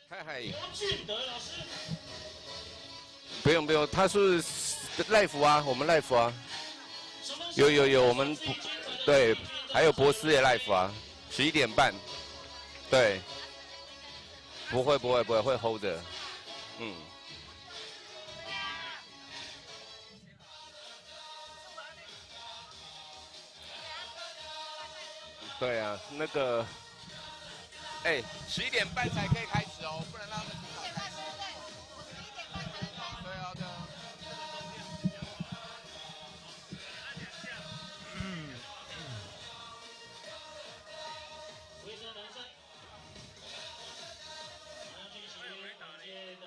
嗨嗨，刘俊德老师，不用不用，他是 live 啊，我们 live 啊，有，我们对，还有博斯也 live 啊，11点半，对，不会会 hold 着，嗯，对啊，那个，哎，11点半才可以开始哦，不能让他们提早开始。对啊对啊。卫生男生，马上进行本届的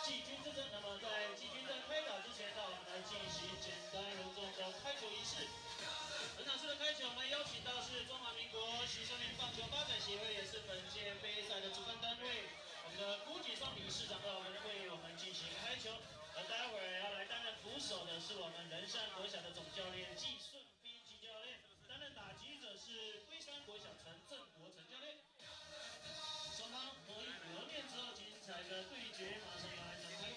季军之争。那么在季军战开打之前，让我们来进行简单隆重的开球仪式。本场次的开球，我们邀请到是中华民国10周年棒球发展协会，也是本届杯赛的主办单位，我们的辜锦双理事长到我们为我们进行开球。而待会儿要来担任捕手的是我们仁山国小的总教练季顺斌季教练，担任打击者是龟山国小陈正国陈教练。双方合一磨练之后，精彩的对决马上要来展开。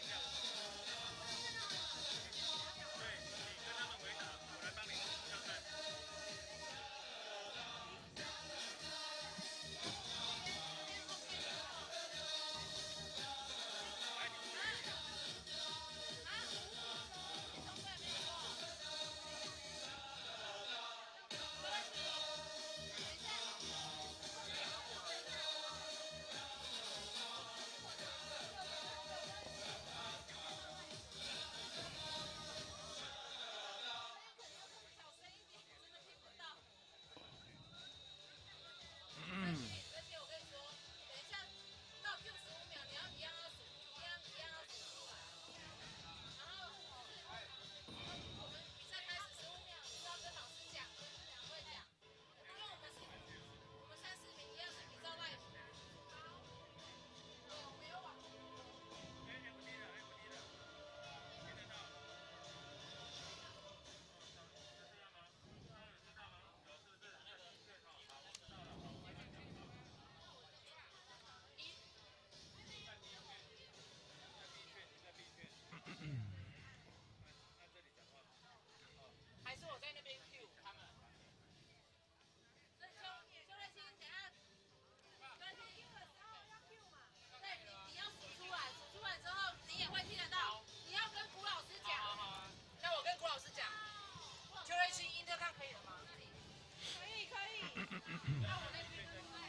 还是我在那边 Q 他们。邱瑞清，等下，对，你 Q 的时候要 Q 嘛？对，你要数出来，数出来之后你也会听得到。你要跟古老师讲。好，那我跟古老师讲。邱瑞清，英特看可以了吗？可以，可以。那我那边对不对？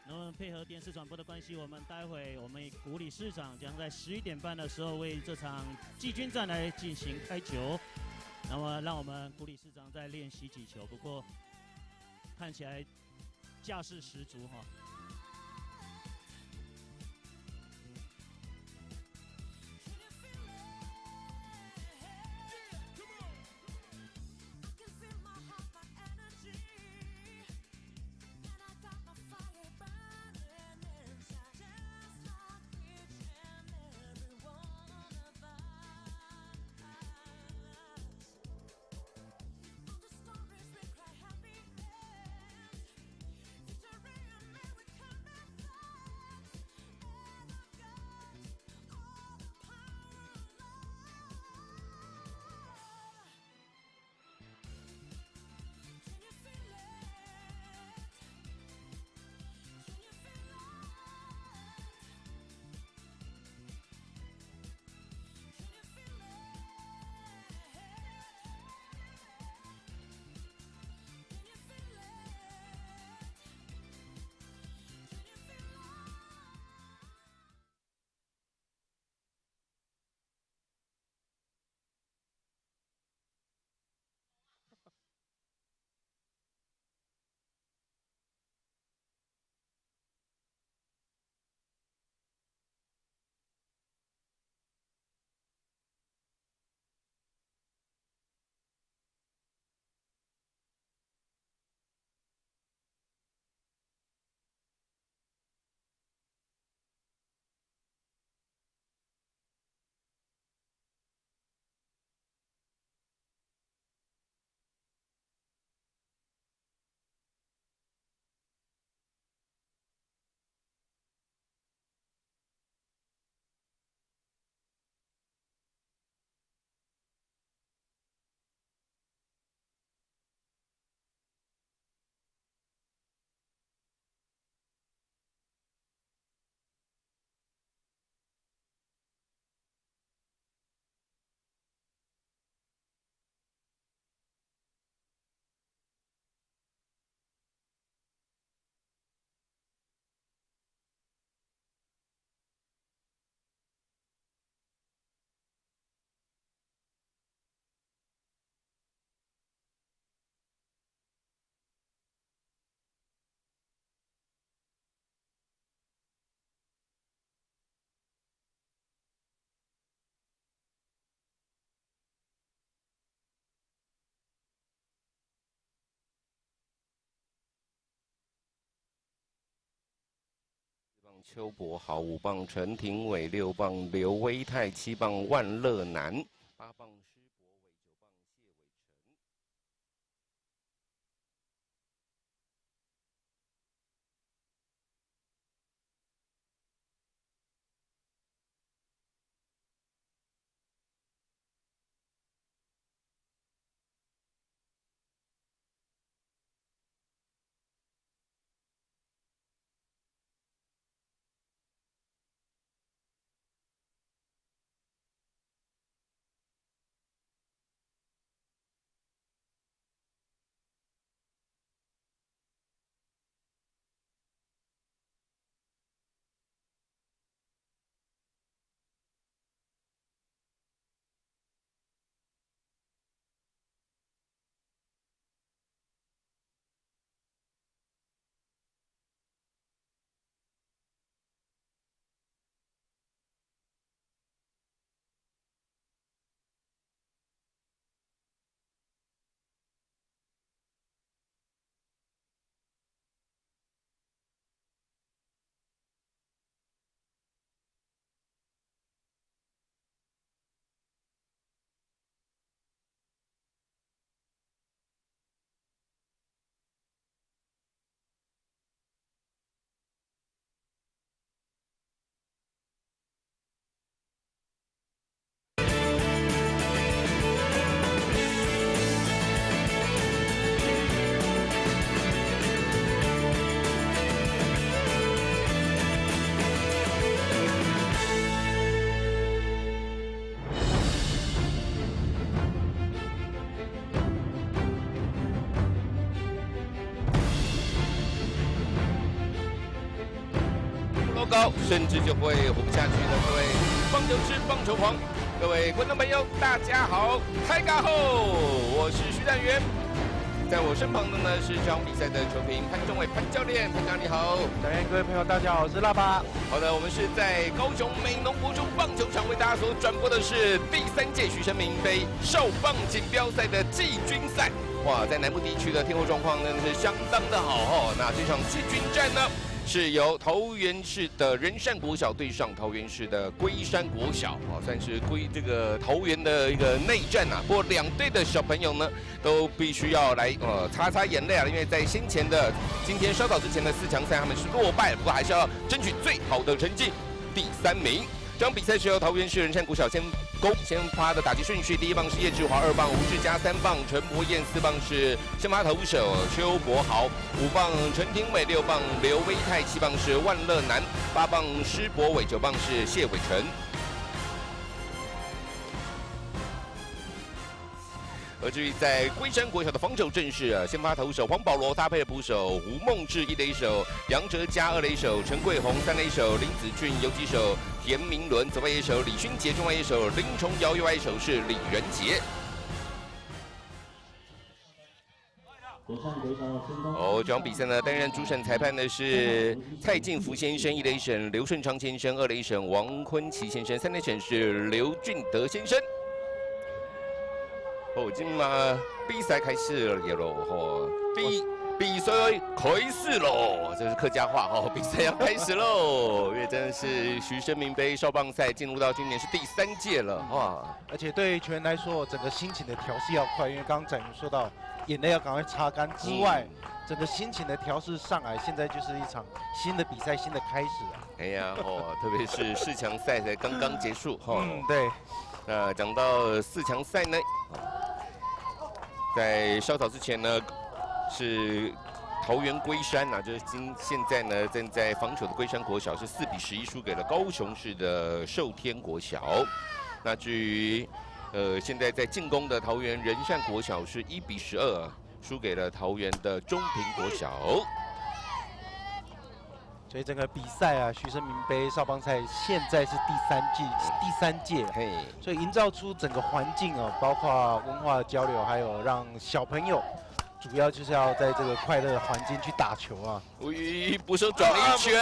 那么配合电视转播的关系，我们待会我们古理事长将在11点半的时候为这场季军战来进行开球。那么让我们古理事长再练习几球，不过看起来架势十足哈。邱柏豪，5棒陈廷伟，6棒刘威泰，7棒万乐南，8棒施博伟，9棒谢伟成。高，甚至就会活不下去了。各位棒球痴、棒球狂，各位观众朋友，大家好，开嘎后，我是徐展元，在我身旁的呢是这场比赛的球评潘仲伟潘教练，潘教练你好。展元各位朋友大家好，我是腊八。好的，我们是在高雄美浓国中棒球场为大家所转播的是第3届徐生明杯少棒锦标赛的季军赛。哇，在南部地区的天候状况呢是相当的好哦。那这场季军战呢？是由桃园市的仁善国小对上桃园市的龟山国小，算是这个桃园的一个内战啊。不过两队的小朋友呢，都必须要来擦擦眼泪啊，因为在先前的今天稍早之前的4强赛，他们是落败，不过还是要争取最好的成绩，第3名。这场比赛是由桃园市仁善国小先发的打击顺序，第1棒是叶志华，2棒吴志佳，3棒陈柏彦，4棒是先发投手邱柏豪，5棒陈廷伟，6棒刘威泰，7棒是万乐南，8棒施博伟，9棒是谢伟成。而至于在龟山国小的防守阵势啊，先发投手黄保罗搭配捕手吴梦志1垒手，杨哲嘉2垒手，陈桂宏3垒手，林子俊游击手，田明伦左外野手，李勋杰中外野手，林崇尧右外野手是李仁杰。这场比赛呢，担任主审裁判的是蔡进福先生1垒审，刘顺昌先生2垒审，王坤奇先生3垒审是刘俊德先生。今嘛比赛开始了喽，比赛开始喽，这是客家话哦，比赛要开始喽，因为真的是徐生明杯少棒赛进入到今年是第3届了哇！而且对球员来说，整个心情的调试要快，因为刚刚展元说到眼泪要赶快擦干之外，整个心情的调试上来，现在就是一场新的比赛，新的开始啊！哎呀特别是4强赛才刚刚结束对。讲到4强赛呢，在稍早之前呢，是桃园龟山啊，就是现在呢正在防守的龟山国小是4比11输给了高雄市的寿天国小。那至于现在在进攻的桃园仁善国小是1比12输给了桃园的中平国小。所以整个比赛啊，徐生明杯少棒赛现在是第三届，所以营造出整个环境哦，包括文化的交流，还有让小朋友，主要就是要在这个快乐的环境去打球啊。捕手转了一圈，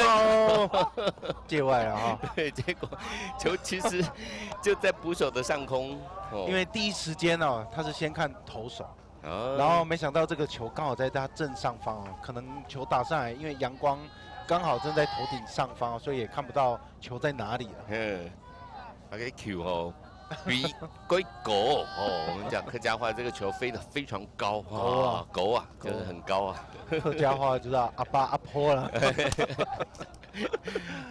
界外了哈。对，结果球其实就在捕手的上空，因为第一时间哦，他是先看投手。然后没想到这个球刚好在他正上方哦，可能球打上来，因为阳光刚好正在头顶上方，所以也看不到球在哪里了。那个球哦，比龟狗哦，我们讲客家话，这个球飞得非常高啊，狗啊，就是很高啊。客家话知道阿爸阿婆了。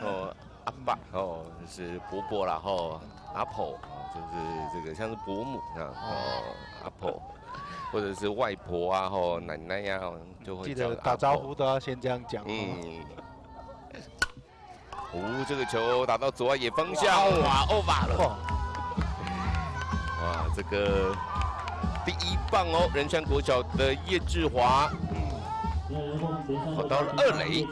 哦，阿爸哦，就是伯伯啦，吼，阿婆就是这个像是伯母这样，哦，阿婆。或者是外婆啊，吼奶奶呀、就会记得打招呼都要先这样讲。这个球打到左外野方向，哇，over 了。哇，这个第1棒哦，仁川国小的叶志华，跑到了2垒。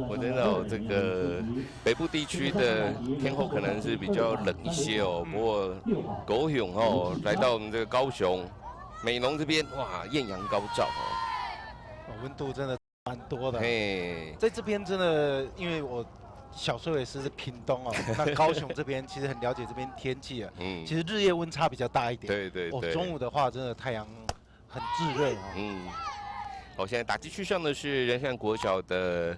我真的哦，这个北部地区的天候可能是比较冷一些哦。不过高雄哦，来到我们这个高雄美浓这边，哇，艳阳高照哦，温度真的蛮多的。嘿，在这边真的，因为我小时候也是屏东哦，那高雄这边其实很了解这边天气啊。其实日夜温差比较大一点。对对对。中午的话，真的太阳很炙热哦。好，现在打击区上的是仁川国小的。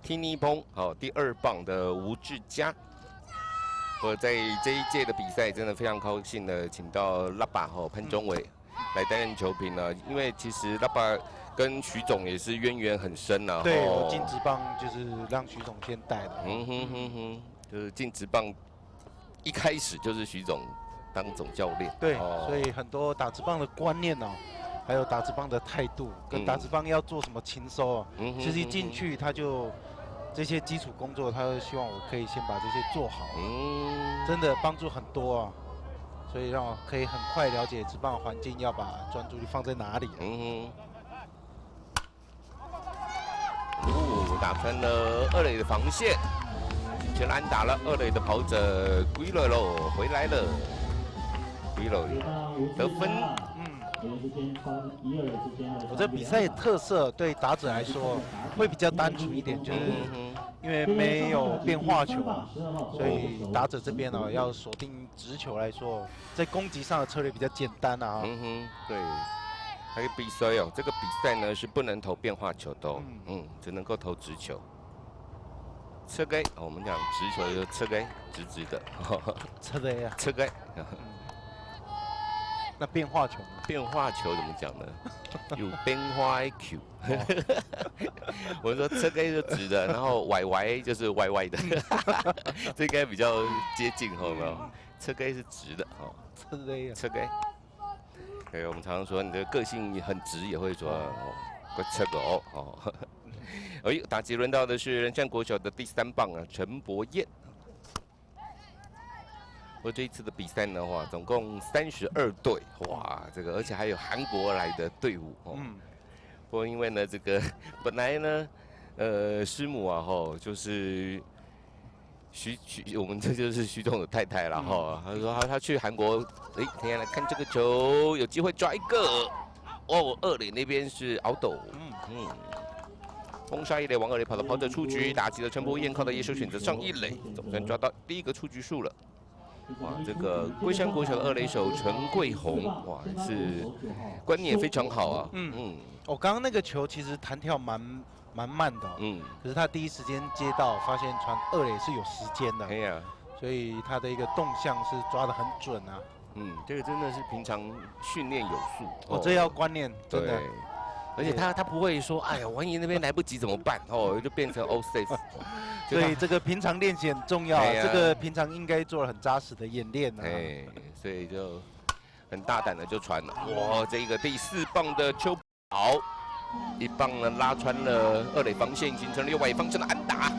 听尼蓬，好，第2棒的吴志佳。我在这一届的比赛真的非常高兴的，请到拉巴和潘中伟来担任球评呢。因为其实拉巴跟徐总也是渊源很深啊。对，我进职棒就是让徐总先带的。就是进职棒一开始就是徐总当总教练。对，所以很多打职棒的观念哦。还有打职棒的态度，跟打职棒要做什么勤收啊，其实一进去他就这些基础工作，他就希望我可以先把这些做好，真的帮助很多啊，所以让我可以很快了解职棒的环境，要把专注力放在哪里。打穿了2垒的防线，全安打了2垒的跑者归了喽，回来了，归了得分。我这比赛特色对打者来说会比较单纯一点，就是因为没有变化球啊，所以打者这边呢要锁定直球来说，在攻击上的策略比较简单啊。对。还有比赛哦，这个比赛呢是不能投变化球的哦，只能够投直球。侧盖，我们讲直球就侧盖，直直的。侧盖啊。侧盖。那变化球呢？变化球怎么讲呢？有变化球。我说侧盖是直的，然后歪就是歪歪的，这应该比较接近，有没有？侧盖是直的，哦。侧盖啊。侧盖。对，我们常常说你的个性很直，也会说会侧个哦。打击轮到的是仁川国小的第3棒啊，陈柏彦。我这一次的比赛呢，哇，总共32队，哇，这个而且还有韩国来的队伍哦。不过因为呢，这个本来呢，师母啊，就是我们这就是徐总的太太了哈。他说他去韩国，等一下来看这个球，有机会抓一个。哦，2垒那边是敖斗，封杀1垒，往2垒跑的跑者出局，打击了陈柏彦，靠到野手选择上1垒，总算抓到第1个出局数了。哇，这个龟山国小的2垒手陈桂宏，哇，是观念也非常好啊。刚刚那个球其实弹跳蛮慢的，可是他第一时间接到，发现传2垒是有时间的，哎呀，所以他的一个动向是抓得很准啊。这个真的是平常训练有素。这要观念，真的。而且他不会说，哎呀，万一那边来不及怎么办？就变成 all safe。所以这个平常练习很重要，这个平常应该做了很扎实的演练啊。所以就很大胆的就传了。哇，这个第4棒的邱宝，1棒呢拉穿了2垒防线，形成了右外野方向的安打。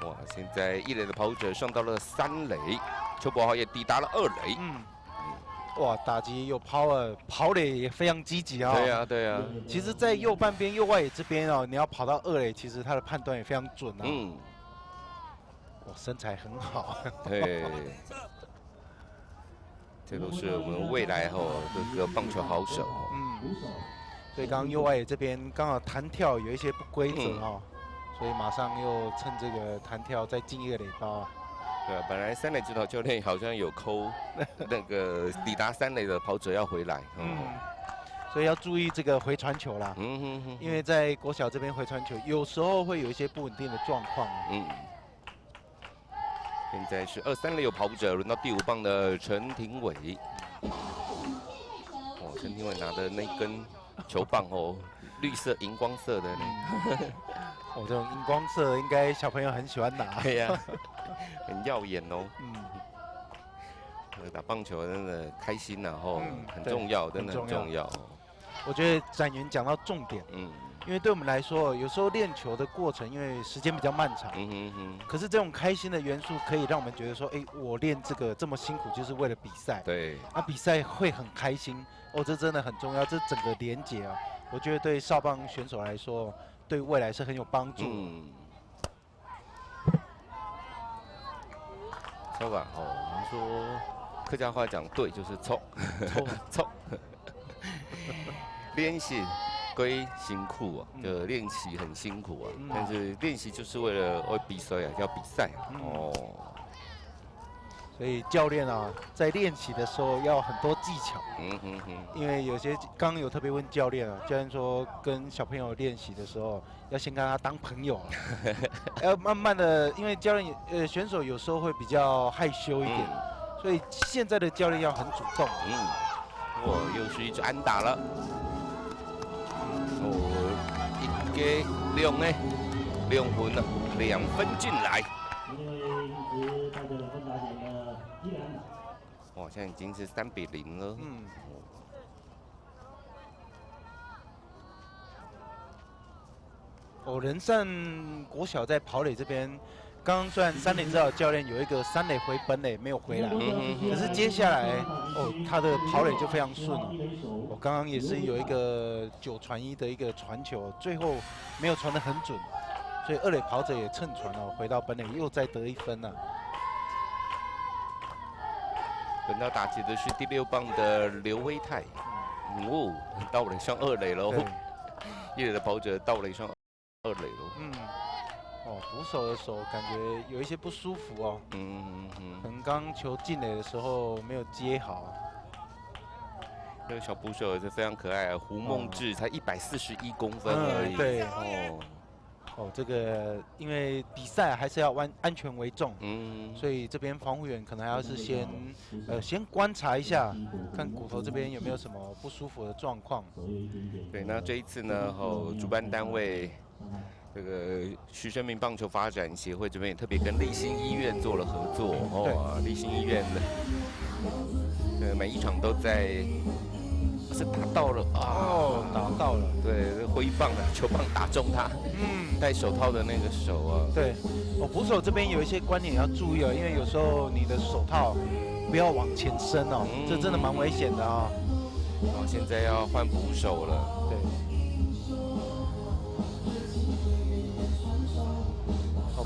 哇，现在1垒的跑者上到了3垒，邱宝豪也抵达了2垒。哇，打击有 power， 跑垒也非常积极啊。对啊。其实，在右半边右外野这边哦，你要跑到2垒，其实他的判断也非常准啊。哇，身材很好。对。这都是我们未来这个棒球好手。所以刚刚右外野这边刚好弹跳有一些不规则所以马上又趁这个弹跳再进1个垒包。对啊，本来3垒指导教练好像有扣那个抵达3垒的跑者要回来。所以要注意这个回传球啦。因为在国小这边回传球有时候会有一些不稳定的状况。现在是236跑者，轮到第5棒的陈廷伟。陈廷伟拿的那根球棒绿色荧光色的呢。这种荧光色应该小朋友很喜欢拿。对呀，很耀眼哦。打棒球真的开心呐，很重要，真的很重要。我觉得展元讲到重点，因为对我们来说，有时候练球的过程，因为时间比较漫长，可是这种开心的元素可以让我们觉得说，我练这个这么辛苦，就是为了比赛。对，比赛会很开心，这真的很重要，这整个连结啊，我觉得对少棒选手来说，对未来是很有帮助。抽吧，我们说客家话讲对就是抽，抽。练习归辛苦就练习很辛苦但是练习就是为了比赛要比赛所以教练在练习的时候要很多技巧。因为有些刚刚有特别问教练教练说跟小朋友练习的时候要先跟他当朋友要慢慢的，因为教练选手有时候会比较害羞一点，所以现在的教练要很主动。又是一支安打了。一个2分了，2分进来。现在已经是3-0了。仁善国小在跑垒这边，刚刚虽然3垒指导教练有一个3垒回本垒没有回来，可是接下来他的跑垒就非常顺了。刚刚也是有一个9传1的一个传球，最后没有传得很准，所以2垒跑者也趁传回到本垒，又再得1分了。轮到打击的是第6棒的刘威泰，到垒上2垒喽，1垒的跑者到垒上2垒喽。捕手的手感觉有一些不舒服可能刚球进垒的时候没有接好。这个小捕手也是非常可爱胡梦志才141公分而已。对这个因为比赛还是要安全为重，所以这边防护员可能还要是先观察一下，看骨头这边有没有什么不舒服的状况。对，那这一次呢，主办单位这个徐生明棒球发展协会这边也特别跟立新医院做了合作立新医院的每一场都在。是打到了打到了，对，挥棒球棒打中他，戴手套的那个手对，捕手这边有一些观念要注意因为有时候你的手套不要往前伸这真的蛮危险的现在要换捕手了，对。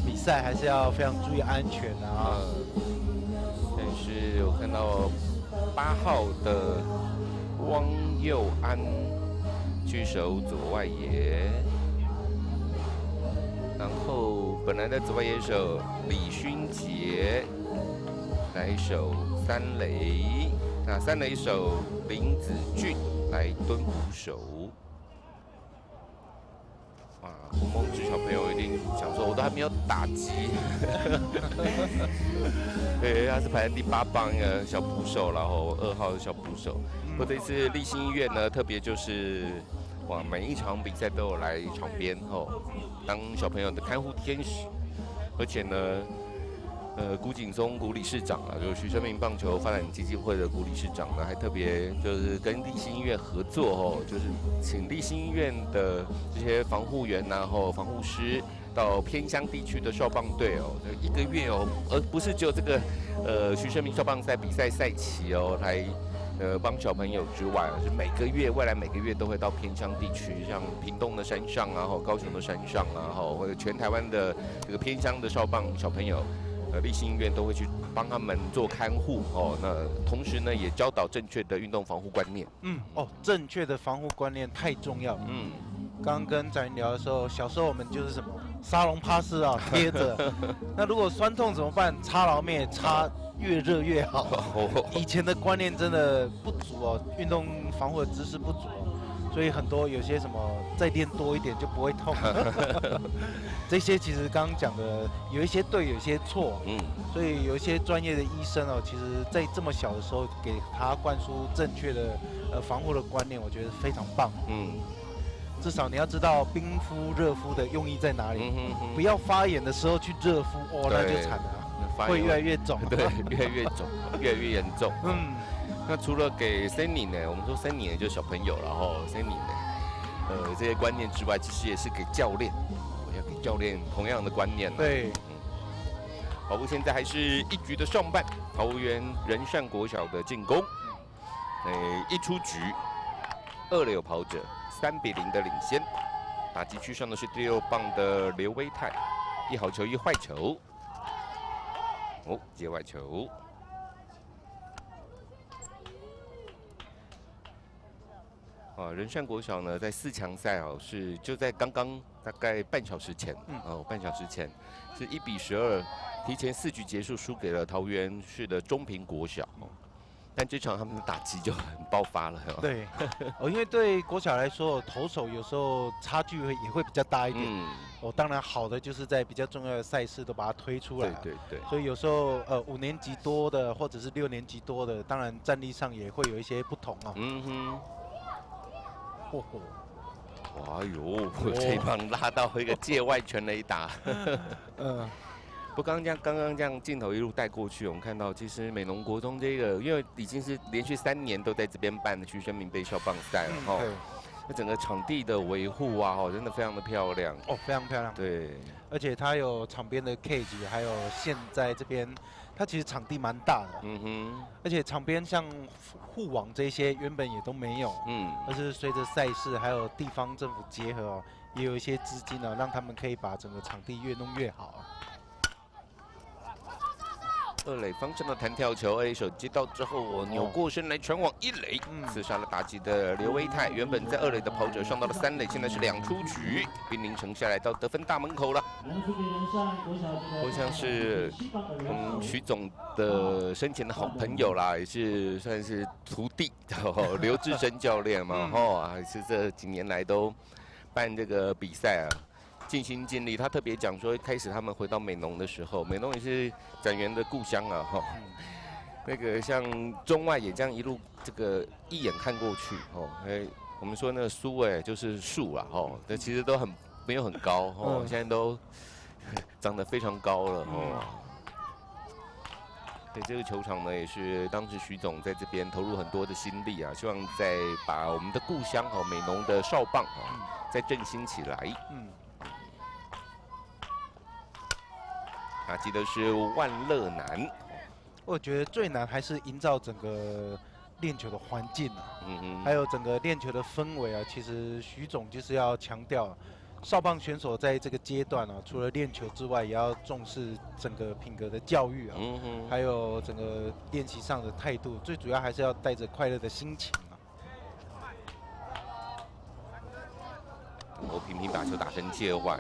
比赛还是要非常注意安全但是我看到8号的。汪佑安去守左外野，然后本来的左外野手李勋杰来守3垒，那3垒手林子俊来蹲捕手。胡梦志小朋友一定想说，我都还没有打击，对，他是排在第8棒的小捕手，然后2号的小捕手。不过这次立新医院呢，特别就是每一场比赛都有来场边当小朋友的看护天使，而且呢，古景松古理事长就是徐生明棒球发展基金会的古理事长呢，还特别就是跟立新医院合作就是请立新医院的这些防护员防护师到偏乡地区的少棒队1个月而不是只有这个徐生明少棒赛比赛赛期来。帮小朋友之外，是未来每个月都会到偏乡地区，像屏东的山上高雄的山上或者全台湾的这个偏乡的少棒小朋友，立新医院都会去帮他们做看护那同时呢，也教导正确的运动防护观念。正确的防护观念太重要。刚刚跟展云聊的时候，小时候我们就是什么沙龙帕斯贴着，那如果酸痛怎么办？擦劳面，擦越热越好。以前的观念真的不足运动防护的知识不足所以很多有些什么再练多一点就不会痛。这些其实刚刚讲的有一些对，有一些错。所以有一些专业的医生哦，其实在这么小的时候给他灌输正确的防护的观念，我觉得非常棒。至少你要知道冰敷、热敷的用意在哪里，不要发炎的时候去热敷，哦，那就惨了，会越来越肿。对，越来越肿，越来越严重。那除了给森尼呢，我们说森尼呢就是小朋友，然后森尼呢，这些观念之外，其实也是给教练，要给教练同样的观念。对。跑步现在还是1局的上半，桃园仁善国小的进攻，一出局，2垒有跑者3-0的领先。打击区上的是第6棒的刘威泰，一好球一坏球，接外球。仁善国小呢，在4强赛是就在刚刚大概半小时前，半小时前是1-12，提前4局结束，输给了桃园市的中平国小。但这场他们的打击就很爆发了。对，因为对国小来说，投手有时候差距也会比较大一点。当然好的就是在比较重要的赛事都把它推出来。对。所以有时候5年级多的或者是6年级多的，当然战力上也会有一些不同啊。哇哟，这一棒拉到一个界外全垒打。不，刚刚这样镜头一路带过去，我们看到其实美浓国中这个，因为已经是连续3年都在这边办的徐生明杯校棒赛了哈。那整个场地的维护啊，真的非常的漂亮。非常漂亮。对，而且它有场边的 cage， 还有现在这边，它其实场地蛮大的。而且场边像护网这些原本也都没有。但是随着赛事还有地方政府结合也有一些资金让他们可以把整个场地越弄越好。2垒方向的弹跳球，2垒手接到之后，扭过身来传往1垒，刺杀了打击的刘威泰。原本在2垒的跑者上到了3垒，现在是2出局，兵临城下来到得分大门口了。我想是徐总的生前的好朋友啦，也是算是徒弟，刘志生教练嘛，也是这几年来都办这个比赛尽心尽力。他特别讲说，一开始他们回到美浓的时候，美浓也是展元的故乡那个像中外也这样一路这个一眼看过去我们说那个苏就是树啦这其实都没有很高现在都长得非常高了对，这个球场呢，也是当时徐总在这边投入很多的心力希望再把我们的故乡美浓的少棒再振兴起来。打击的是万乐南。我觉得最难还是营造整个练球的环境还有整个练球的氛围其实徐总就是要强调，少棒选手在这个阶段除了练球之外，也要重视整个品格的教育还有整个练习上的态度，最主要还是要带着快乐的心情我频频把球打成界外。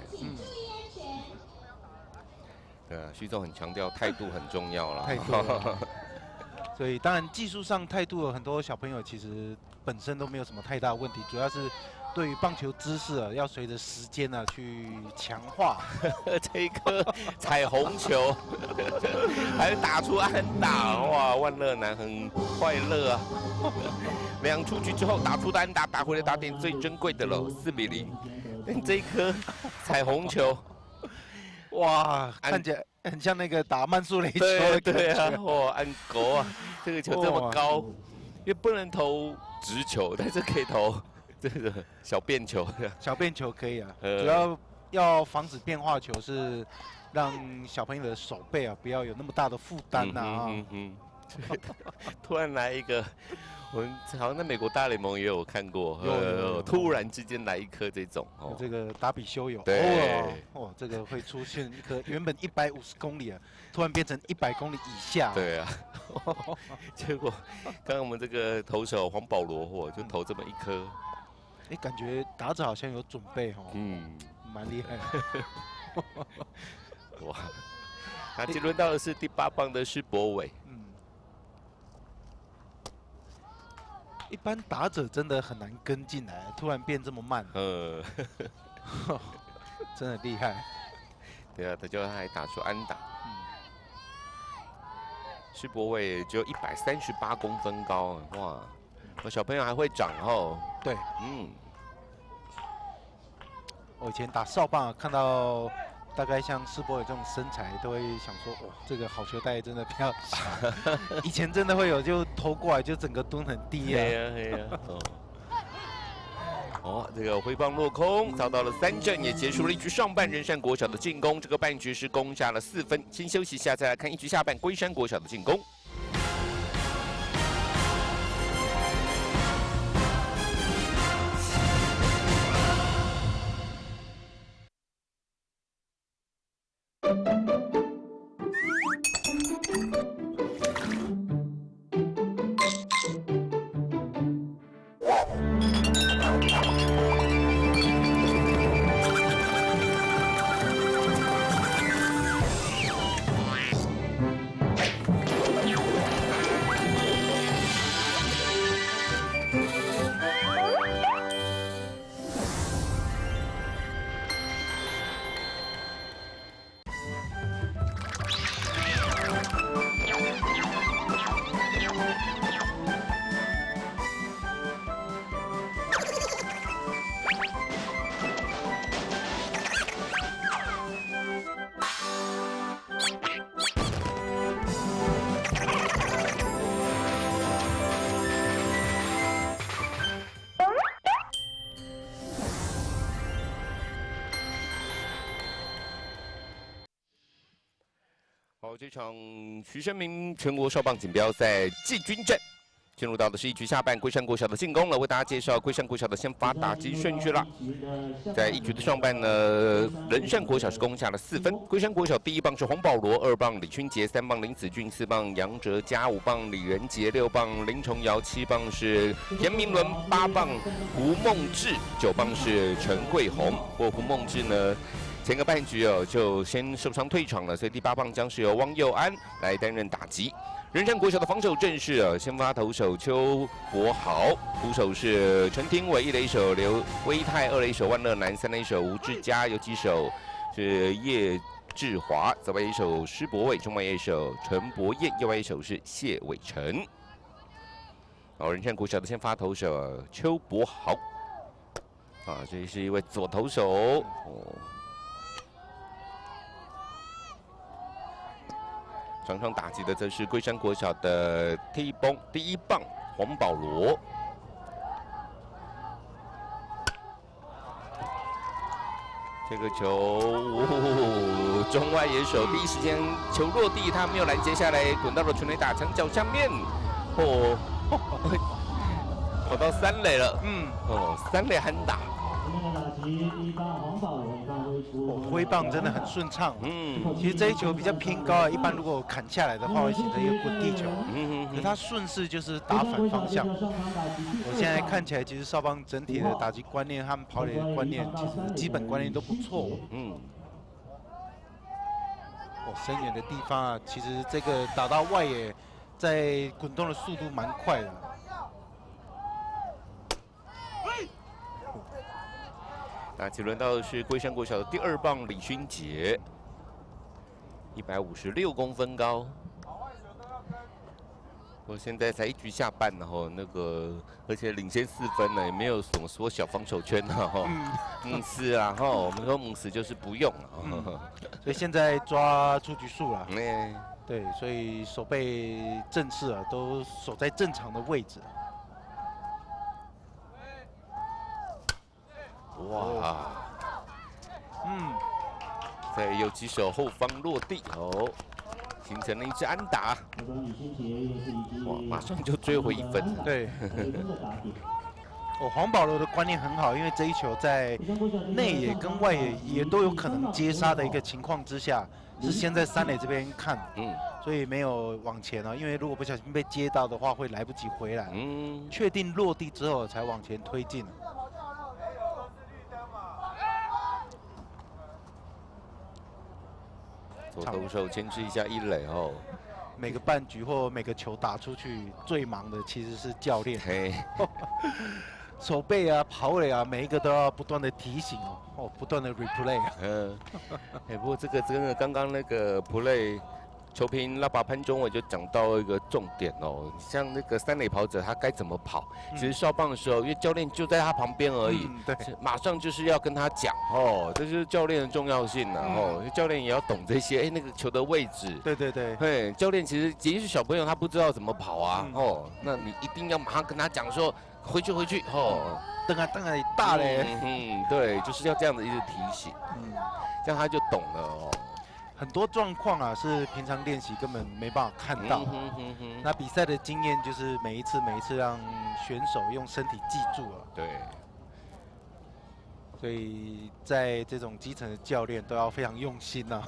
徐总很强调态度很重要啦。态度所以当然技术上态度很多小朋友其实本身都没有什么太大问题，主要是对于棒球知识要随着时间去强化。这一颗彩虹球还打出安打，哇！万乐南很快乐2出局之后打出的安打，打回了打点最珍贵的了，4-0。这一颗彩虹球。哇，看起来很像那个打慢速垒球的感觉。安国这个球这么高，因为不能投直球，但是可以投这个小便球。小便球可以主要要防止变化球，是让小朋友的手背不要有那么大的负担突然来一个。我们好像在美国大联盟也有看过，突然之间来一颗这种这个达比修有，这个会出现一颗原本150公里突然变成100公里以下。对结果刚刚我们这个投手黄保罗就投这么一颗，感觉打者好像有准备蛮厉害的。哇，那接轮到的是第8棒的施博伟。一般打者真的很难跟进来，突然变这么慢，真的厉害。对啊，他就还打出安打。施柏伟只有138公分高，哇！我小朋友还会长哦。对，我以前打少棒看到大概像施柏伟这种身材，都会想说，哇，这个好球带真的比较小。以前真的会有，就投过来就整个蹲很低啊。哦，这个挥棒落空，遭到了3振，也结束了一局上半仁善国小的进攻。这个半局是攻下了4分。先休息一下，再来看一局下半龟山国小的进攻。好，这场徐生明全国少棒锦标赛季军战，进入到的是一局下半，龟山国小的进攻了。为大家介绍龟山国小的先发打击顺序啦。在一局的上半呢，仁善国小是攻下了4分。龟山国小第1棒是洪保罗，2棒李勋杰，3棒林子俊，4棒杨哲嘉，5棒李仁杰，6棒林崇尧，7棒是田明伦，8棒胡梦志，9棒是陈桂红。不过胡梦志呢，前个半局就先受伤退场了，所以第8棒将是由汪佑安来担任打击。仁善国小的防守阵势先发投手邱国豪，捕手是陈廷伟，1垒手刘威泰，2垒手万乐南，3垒手吴志佳，游击手是叶志华，左外野手施柏伟，中外野手陈柏彦，右外野手是谢伟成。好，仁善国小的先发投手邱国豪，这是一位左投手场上打击的则是龟山国小的第1棒黄保罗。这个球，中外野手第一时间球落地，他没有拦截下来，滚到了全垒打墙角下面，跑到3垒了，3垒安打。挥棒真的很顺畅。其实这一球比较偏高，一般如果砍下来的话，会形成一个滚地球。可是它顺势就是打反方向。我现在看起来，其实少棒整体的打击观念和跑垒的观念，其实基本观念都不错。深远的地方其实这个打到外野，在滚动的速度蛮快的。打击轮到的是龟山国小的第2棒李勋杰，156公分高。我现在才一局下半，然后而且领先4分呢，也没有缩小防守圈猛死啊我们说猛死就是不用所以现在抓出局数了。对，所以守备阵势都守在正常的位置。哇，在游击手后方落地形成了一支安打。哇，马上就追回1分。对。黄保罗的观念很好，因为这一球在内野跟外野也都有可能接杀的一个情况之下，是先在3垒这边看，所以没有往前因为如果不小心被接到的话，会来不及回来。确定落地之后才往前推进。左投手牵制一下1垒每个半局或每个球打出去，最忙的其实是教练。嘿，手背啊、跑垒啊，每一个都要不断的提醒不断的 replay 啊。不过这个真的刚刚那个 play。球评拉拔潘中伟就讲到一个重点哦，像那个三垒跑者他该怎么跑，其实哨棒的时候，因为教练就在他旁边而已，对，马上就是要跟他讲这就是教练的重要性了教练也要懂这些，那个球的位置，对，教练其实即使小朋友他不知道怎么跑啊，那你一定要马上跟他讲说回去蹬啊大嘞，对，就是要这样子一直提醒，这样他就懂了很多状况啊，是平常练习根本没办法看到。那比赛的经验就是每一次让选手用身体记住了。对。所以在这种基层的教练都要非常用心呐。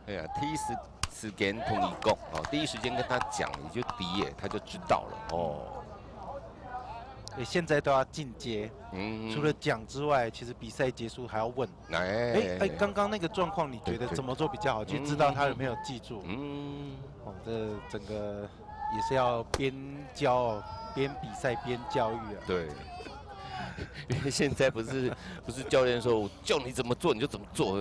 哎呀，时间同你讲第一时间跟他讲，你就第一他就知道了现在都要进阶，除了讲之外，其实比赛结束还要问，刚刚那个状况你觉得怎么做比较好？就知道他有没有记住。这整个也是要边教边比赛边教育啊。对，因为现在不是教练说我叫你怎么做你就怎么做，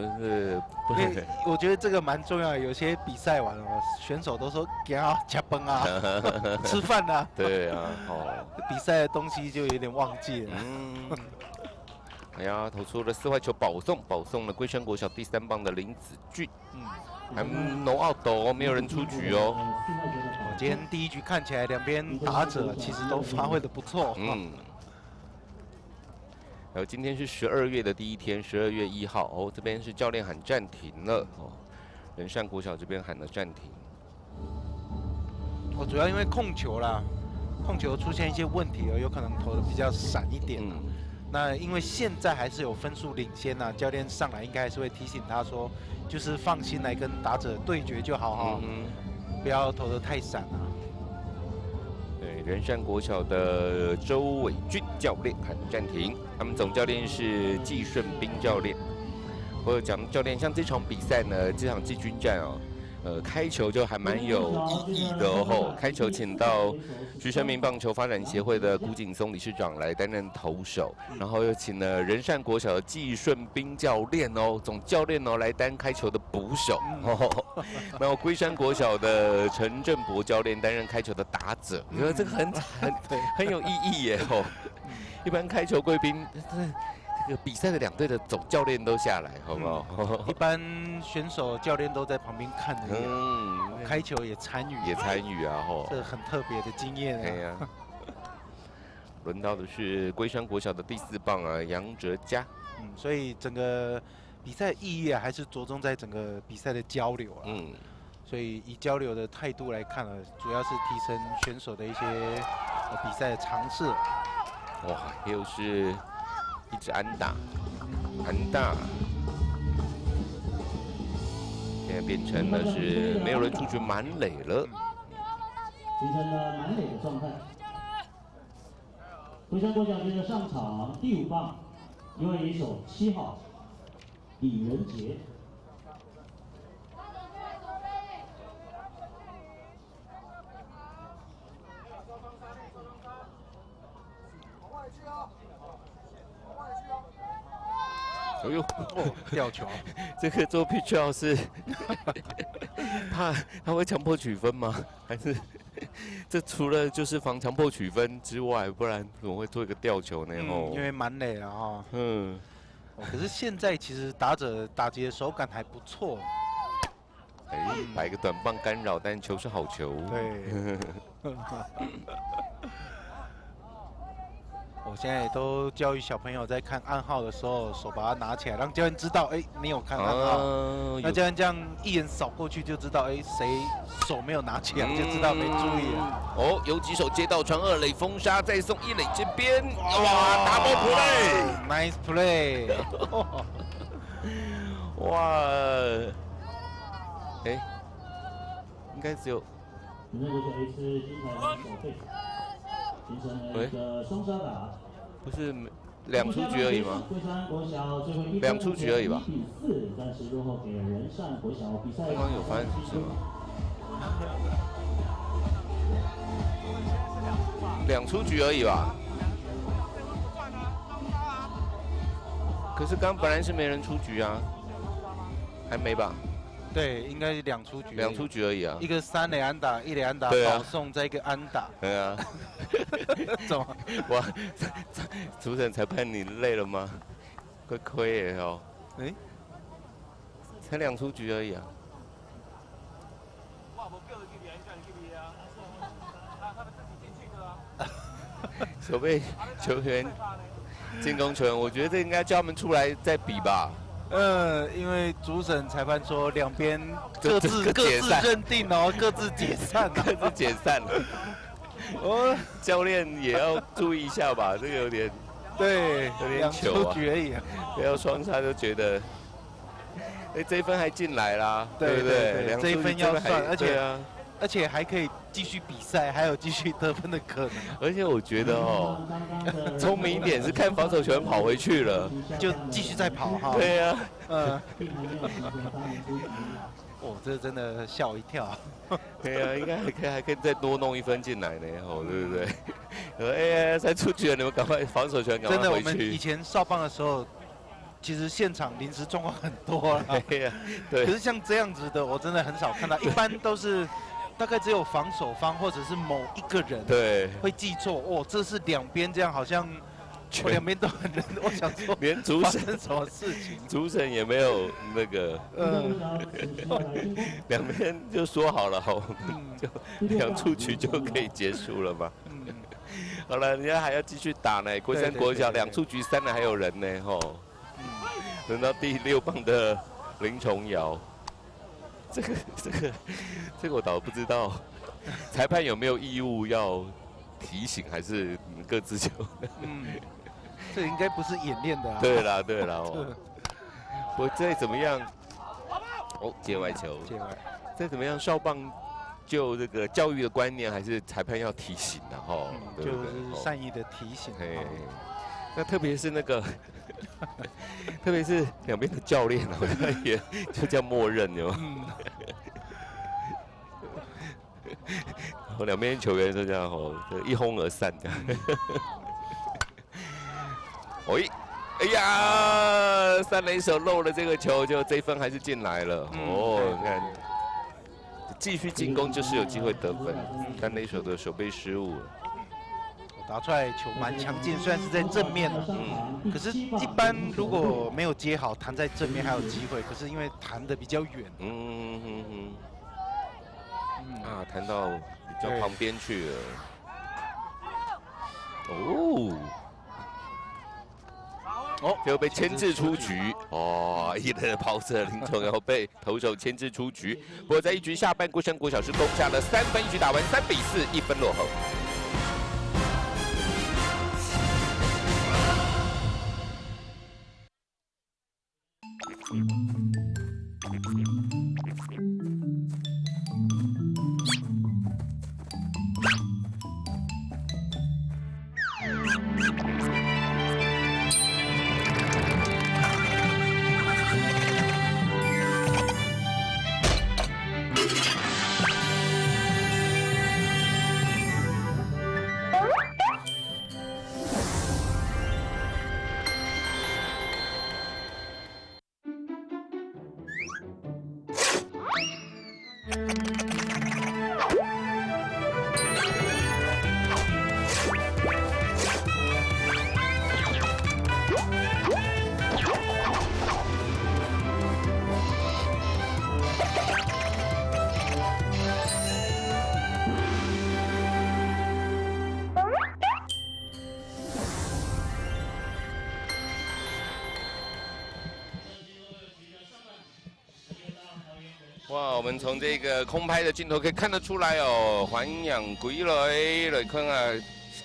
我觉得这个蛮重要的。有些比赛完了，选手都说给他吃饭啊，吃饭啊。对啊，比赛的东西就有点忘记了。哎呀，投出了4坏球保送了龟山国小第3棒的林子俊，还no out没有人出局哦。今天第一局看起来两边打者其实都发挥的不错。然后今天是12月的第一天，12月1号这边是教练喊暂停了仁善国小这边喊了暂停。主要因为控球啦，控球出现一些问题有可能投的比较闪一点那因为现在还是有分数领先教练上来应该还是会提醒他说，就是放心来跟打者对决就好不要投得太闪对，仁善国小的周伟俊教练喊暂停，他们总教练是季顺斌教练。我有讲教练，像这场比赛呢，这场季军战开球就还蛮有意义的开球请到徐生明棒球发展协会的古景松理事长来担任投手，然后又请了仁善国小的季顺斌教练总教练来担开球的捕手然后龟山国小的陈正博教练担任开球的打者，我觉得这个很有意义耶一般开球贵宾。这个比赛的2队的总教练都下来，好不好？一般选手教练都在旁边看着开球也参与啊，这很特别的经验轮到的是龟山国小的第4棒杨哲嘉，所以整个比赛意义还是着重在整个比赛的交流所以以交流的态度来看主要是提升选手的一些比赛的尝试。哇，又是一直安打，现在变成了是没有人出局满垒了，形成了满垒的状态。龟山国小接着上场第5棒，因为一手7号李仁杰。哎呦，吊球，这个做 pitch out 是怕他会强迫取分吗？还是这除了就是防强迫取分之外，不然怎么会做一个吊球呢？因为满垒了可是现在其实打者打击的手感还不错。来个短棒干扰，但球是好球。对。我现在也都教育小朋友在看暗号的时候，手把它拿起来，让教练知道，你有看暗号。那教练这样一眼扫过去就知道，谁手没有拿起来，就知道没注意了。有几手接到传2垒封杀，再送1垒这边，哇 ，double play，nice play， 哇，应该只有。喂，不是2出局而已吗？2出局而已吧。刚刚有发生什么事吗？ 2出局而已吧。可是刚本来是没人出局啊，还没吧？对，应该是2出局。2出局而已啊。一个3垒安打，1垒安打保送，再一个安打。对啊。怎么？哇，主审裁判你累了吗？快亏耶哦。哎，才2出局而已啊。守备球员、进攻球员，我觉得这应该叫他们出来再比吧。因为主审裁判说两边各自认定哦，各自解散，各自解散了。哦，教练也要注意一下吧，这个有点对，有点糗啊。而已啊，不要双杀就觉得，这一分还进来啦，对不对？这一分要算，而且还可以继续比赛，还有继续得分的可能。而且我觉得哦，聪明一点是看防守球员跑回去了，就继续再跑哈。对呀，哦，这真的吓我一跳。对呀，应该还可以再多弄1分进来呢，哦，对不对？哎，才出局了，你们赶快防守球员赶快回去。真的，我们以前少棒的时候，其实现场临时状况很多了。对。可是像这样子的，我真的很少看到，一般都是。大概只有防守方或者是某一个人对会记错哦，这是两边这样，好像两边都很认。我想说，连主审什么事情？主审也没有那个，两边就说好了，就2出局就可以结束了嘛。好了，人家还要继续打呢，龟山国小2出局3人还有人呢，吼。轮到第6棒的林崇尧。这个我倒不知道，裁判有没有义务要提醒，还是各自就？这应该不是演练的啊。对啦。我这怎么样？哦，界外球。这怎么样？少棒就这个教育的观念，还是裁判要提醒的哈？就是善意的提醒。那特别是那个。特别是两边的教练，好像也就这样默认哟。两边球员就这样哦，一哄而散这样。哎呀，三垒手漏了这个球，就这一分还是进来了。你看，继续进攻就是有机会得分。三垒手的守备失误。打出来球蛮强劲，虽然是在正面的，可是一般如果没有接好，弹在正面还有机会，可是因为弹得比较远，弹到比较旁边去了，就被牵制出局。一人的跑者林崇尧被投手牵制出局。不过在1局下半，龟山国小是攻下了3分，1局打完3比4，1分落后。哇，我们从这个空拍的镜头可以看得出来哦，环养归来看啊，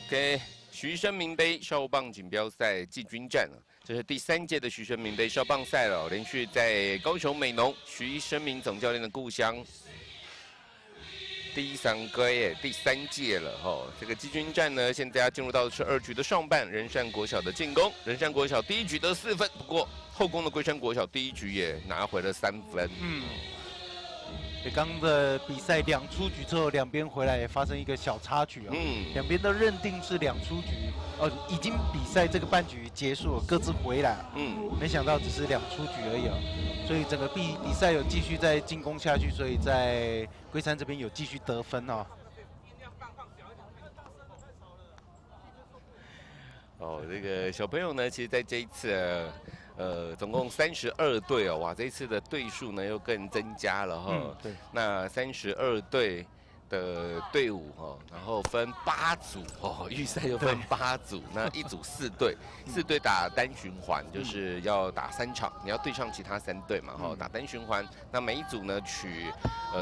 给徐生明杯少棒锦标赛季军战了。这是第3届的徐生明杯少棒赛了，连续在高雄美浓徐生明总教练的故乡，第3届了哈。这个季军战呢，现在要进入到的是2局的上半，仁善国小的进攻。仁善国小第1局得4分，不过后攻的龟山国小第1局也拿回了3分。刚刚的比赛2出局之后，两边回来也发生一个小插曲哦。两边都认定是2出局，已经比赛这个半局结束了，各自回来。没想到只是2出局而已哦。所以整个比赛有继续在进攻下去，所以在龟山这边有继续得分哦。这个小朋友呢，其实在这一次，总共32队哦，哇，这一次的队数呢又更增加了哈。对。那32队的队伍哈，然后分8组哦，预赛又分8组，那一组4队，4队打单循环，就是要打3场，你要对上其他3队嘛，哈，打单循环。那每一组呢取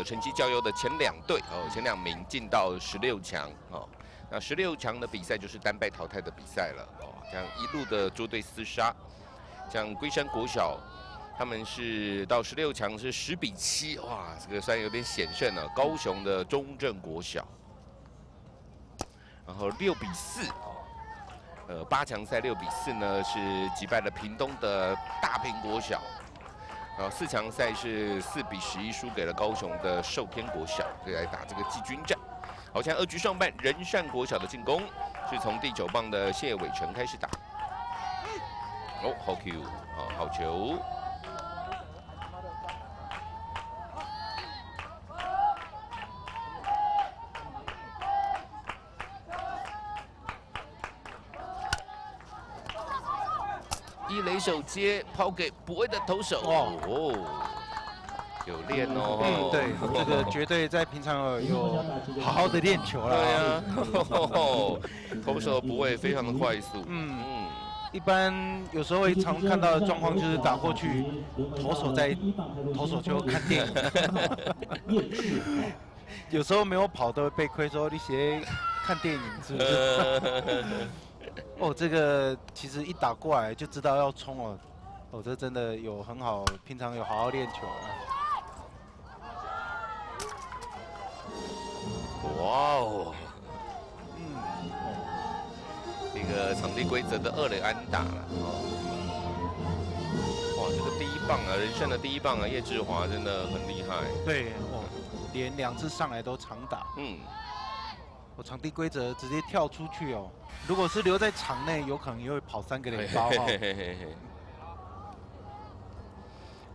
成绩较优的前2队哦，前2名进到16强哦。那16强的比赛就是单败淘汰的比赛了哦，这样一路的捉对厮杀，像龟山国小，他们是到16强是10比7，哇，这个虽然有点险胜了高雄的中正国小，然后6比4哦，8强赛6比4呢是击败了屏东的大屏国小，然后4强赛是4比11输给了高雄的寿天国小，所以来打这个季军战。好，现在2局上半，仁善国小的进攻是从第9棒的谢伟成开始打。好 Q， 好球。一垒手接抛给不会的投手。有练哦，对，这个绝对在平常有好好的练球了。对啊，投手不会非常的快速。一般有时候会常看到的状况就是打过去，投手就看电影。有时候没有跑都会被亏说你写看电影是不是？这个其实一打过来就知道要冲哦。这真的有很好，平常有好好练球啊。哇哦，一个场地规则的2垒安打了哇，这个第1棒啊，人生的第1棒啊，叶志华真的很厉害。对连2次上来都长打。场地规则直接跳出去哦，如果是留在场内，有可能也会跑3个垒包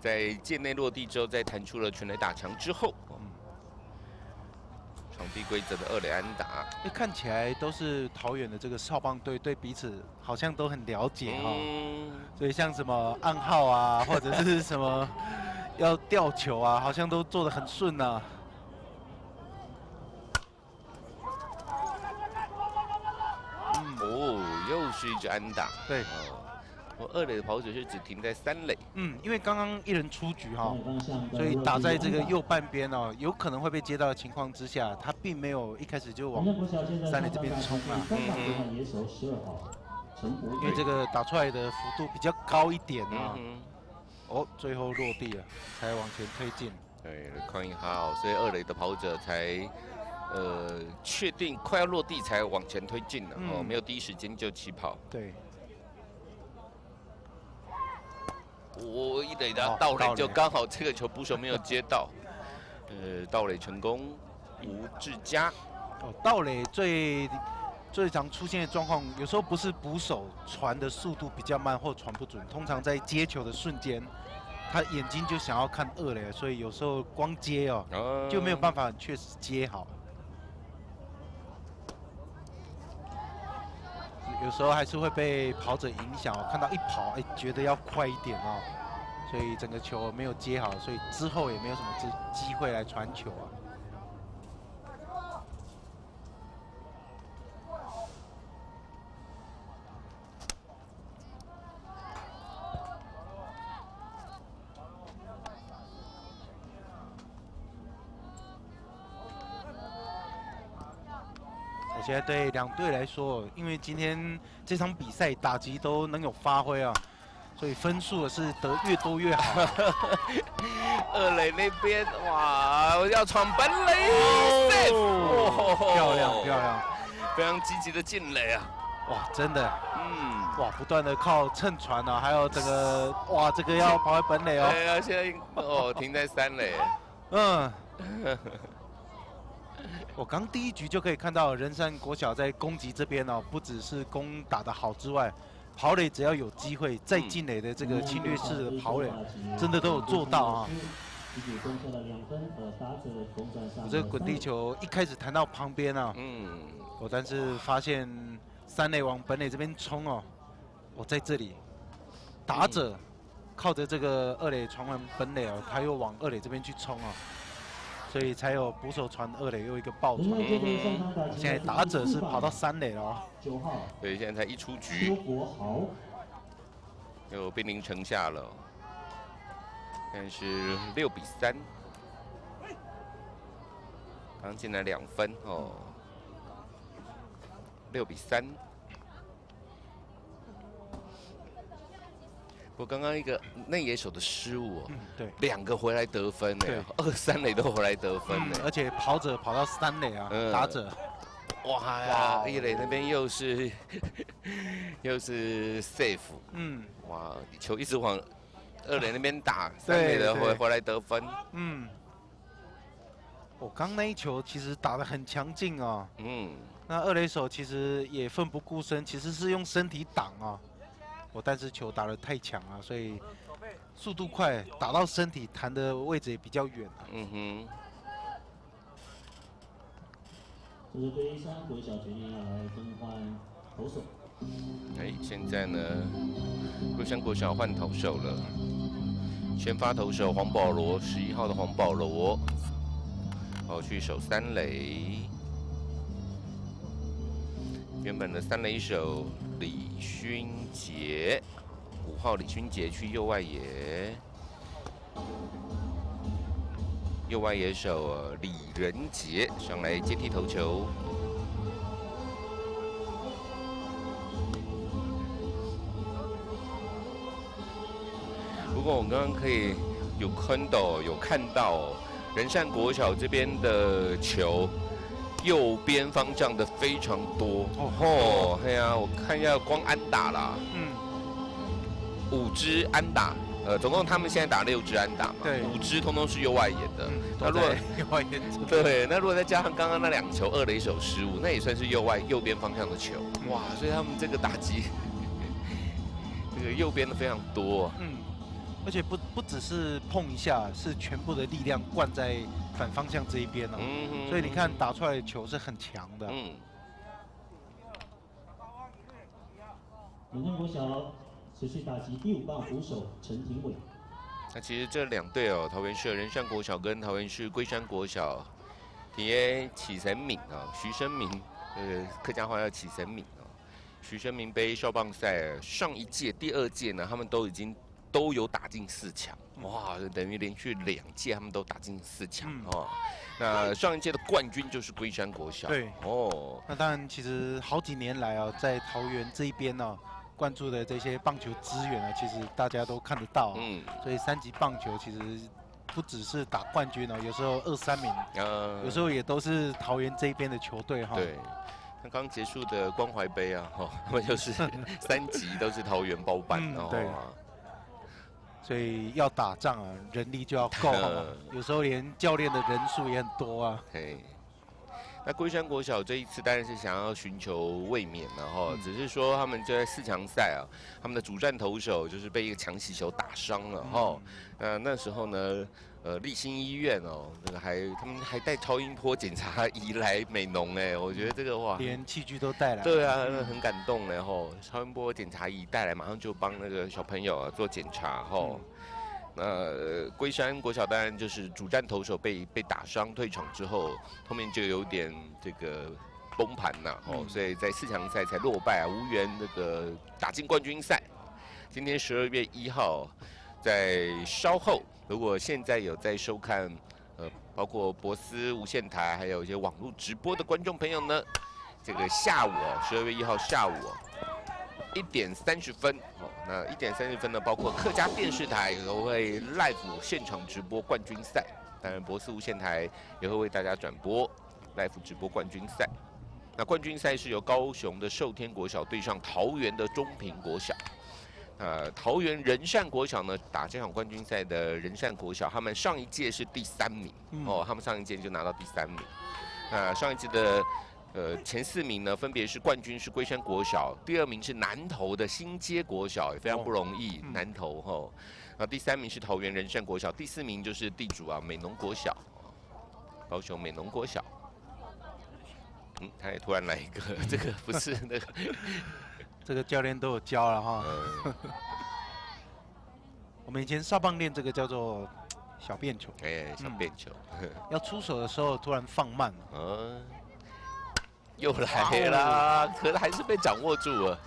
在界内落地之后，再弹出了全垒打墙之后。场地规则的2垒安打，看起来都是桃园的这个少棒队，对彼此好像都很了解所以像什么暗号啊，或者是什么要吊球啊，好像都做得很顺啊。又是一支安打。对。2垒的跑者是只停在3垒。因为刚刚1人出局所以打在这个右半边有可能会被接到的情况之下，他并没有一开始就往3垒这边冲啊。因为这个打出来的幅度比较高一点啊。最后落地了，才往前推进。对，抗议好，所以2垒的跑者才确定快要落地才往前推进了没有第一时间就起跑。对。一垒的盗垒就刚好这个球捕手没有接到，盗垒成功，吴志佳。盗垒最常出现的状况，有时候不是捕手传的速度比较慢或传不准，通常在接球的瞬间，他眼睛就想要看2垒，所以有时候光接就没有办法确实接好。有时候还是会被跑者影响看到一跑，觉得要快一点所以整个球没有接好，所以之后也没有什么机会来传球现在对2队来说，因为今天这场比赛打击都能有发挥所以分数是得越多越好。2垒那边哇，要闯本垒漂亮漂亮，非常积极的进垒啊！哇，真的，不断的靠蹭传还有这个这个要跑回本垒对啊，现在停在3垒。我刚第一局就可以看到仁山国小在攻击这边哦，不只是攻打得好之外，跑垒只要有机会再进垒的这个侵略式的跑垒，真的都有做到啊。我这个滚地球一开始弹到旁边啊，我但是发现三垒往本垒这边冲哦，我在这里打者靠着这个二垒传完本垒哦，他又往二垒这边去冲哦。所以才有捕手传二垒又一个爆传。现在打者是跑到三垒了哦。对，现在才一出局，又兵临城下了。现在是6比3，刚进来2分哦，6比3。不过刚刚一个内野手的失误哦，对，2个回来得分呢，2、3垒都回来得分呢，而且跑者跑到三垒啊，打者，哇呀，一垒那边又是safe，哇，球一直往二垒那边打，三垒的回来得分，我刚那一球其实打得很强劲啊，那二垒手其实也奋不顾身，其实是用身体挡啊。但是球打得太强了，所以速度快，打到身体弹的位置也比较远啊。这是龟山国小决定要来更换投手。现在呢，龟山国小换投手了，先发投手黄保罗，11号的黄保罗，去守三垒。原本的三垒手李勋杰，5号李勋杰去右外野，右外野手李仁杰上来接替投球。不过我们刚刚可以有看到仁善国小这边的球。右边方向的非常多嘿呀，我看一下光安打啦，5支安打，总共他们现在打6支安打嘛，5支通通是右外野的。那如果右外野对，那如果再加上刚刚那2球二垒手失误，那也算是右边方向的球。哇，所以他们这个打击，这个右边的非常多。而且不只是碰一下，是全部的力量灌在反方向这一边哦。所以你看打出来的球是很强的。仁山国小持续打击第5棒捕手陈廷伟。那其实这2队哦，桃园市的仁善国小跟桃园市龟山国小，也启神敏啊，徐生明，客家话叫启神敏哦。徐生明杯少棒赛上一届、第2届呢，他们都有打进4强，哇，等于连续2届他们都打进4强哦。那上一届的冠军就是龟山国小，对哦。那当然，其实好几年来啊，在桃园这一边呢，关注的这些棒球资源啊，其实大家都看得到。所以3级棒球其实不只是打冠军哦，有时候2、3名，有时候也都是桃园这一边的球队哈。对。那刚结束的关怀杯啊，他们就是3级都是桃园包办，对。所以要打仗啊，人力就要够有时候连教练的人数也很多啊。那龟山国小这一次当然是想要寻求卫冕了哈，只是说他们就在4强赛啊，他们的主战投手就是被一个强袭球打伤了哈。那时候呢，立新医院哦，他们还带超音波检查仪来美浓我觉得这个哇，连器具都带来。对啊，那很感动超音波检查仪带来，马上就帮那个小朋友做检查那龟山国小当然就是主战投手被打伤退场之后，后面就有点这个崩盘所以在4强赛才落败无缘那个打进冠军赛。今天12月1号，在稍后，如果现在有在收看包括博斯无线台还有一些网络直播的观众朋友呢，这个下午12月1号下午1点30分那1点30分呢，包括客家电视台都会 live 现场直播冠军赛，当然博斯无线台也会为大家转播 live 直播冠军赛。那冠军赛是由高雄的寿天国小对上桃园的中平国小。桃园仁善国小呢打这场冠军赛的仁善国小，他们上一届是第3名哦，他们上一届就拿到第3名。上一届的前4名呢，分别是冠军是龟山国小，第2名是南投的新街国小，也非常不容易，南投哈。第3名是桃园仁善国小，第4名就是地主美浓国小，高雄美浓国小。他也突然来一个，这个不是那个。这个教练都有教了哈。我们以前少棒练这个叫做小便球。小便球。要出手的时候突然放慢了。又来啦，可是还是被掌握住了。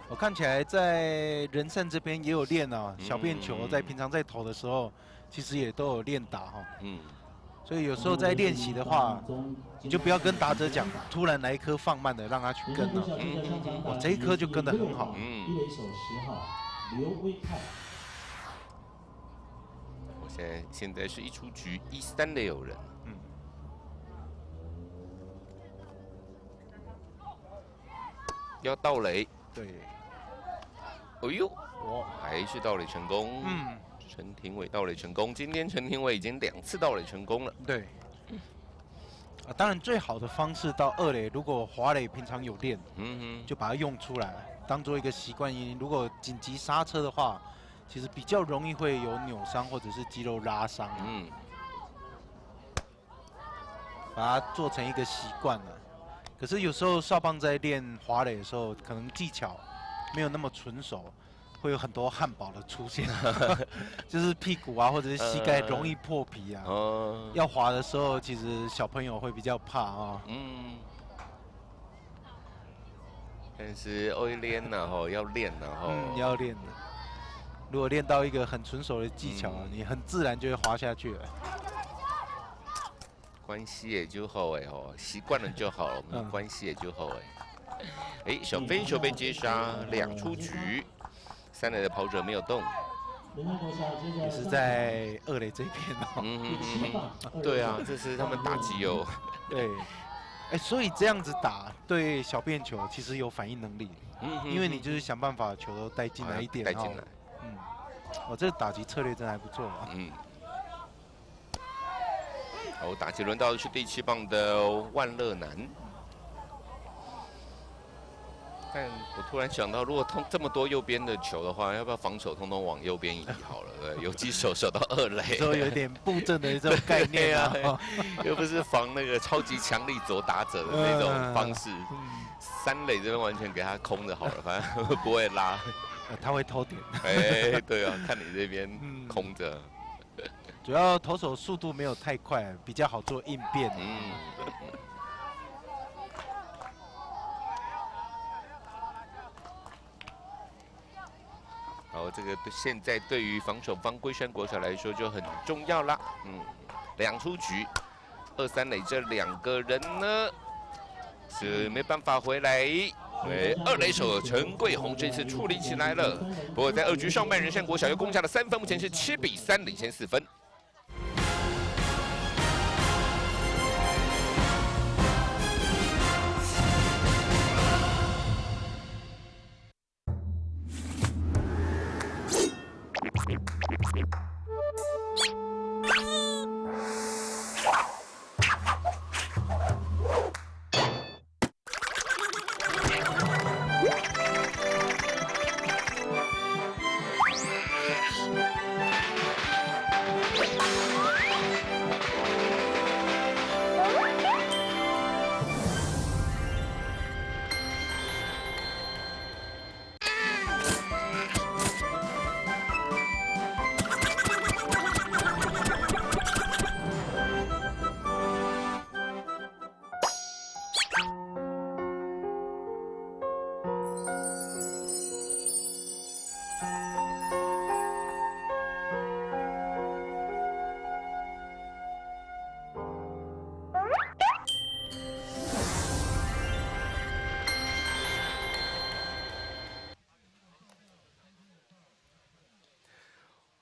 我看起来在仁善这边也有练啊，小便球在平常在投的时候，其实也都有练打哈。所以有时候在练习的话，你就不要跟打者讲，突然来一颗放慢的，让他去跟啊。我这一颗就跟得很好。一垒手10号刘威泰。我现在是一出局，1、3垒有人。要盗垒。对。哎呦，还是盗垒成功。陈廷伟盗垒成功，今天陈廷伟已经2次盗垒成功了。对。当然最好的方式到2垒，如果滑垒平常有练，就把它用出来，当做一个习惯。如果紧急刹车的话，其实比较容易会有扭伤或者是肌肉拉伤。把它做成一个习惯了。可是有时候少棒在练滑垒的时候，可能技巧没有那么纯熟。会有很多汉堡的出现，就是屁股啊，或者是膝盖容易破皮啊。要滑的时候，其实小朋友会比较怕啊。但是要练呐，要练呐，要练的。如果练到一个很纯熟的技巧，你很自然就会滑下去了。关系也就好习惯了就好了，关系也就好小飞球被接杀，2出局。3垒的跑者没有动，也是在2垒这边对啊，这是他们打击有。对，所以这样子打对小便球其实有反应能力，因为你就是想办法球都带进来一点。带进来。这个打击策略真的还不错啊。好，打击轮到的是第7棒的万乐南。但我突然想到，如果这么多右边的球的话，要不要防守通通往右边移好了？游击手守到2垒，都有点布阵的这种概念啊，又不是防那个超级强力左打者的那种方式。3垒这边完全给他空的好了，反正不会拉。他会偷点。对啊，看你这边空着。主要投手速度没有太快，比较好做应变。好，这个现在对于防守方龟山国小来说就很重要啦。2出局，2、3垒这2个人呢是没办法回来。2垒手陈桂宏这次处理起来了，不过在2局上半，仁善国小又攻下了3分，目前是7比3领先4分。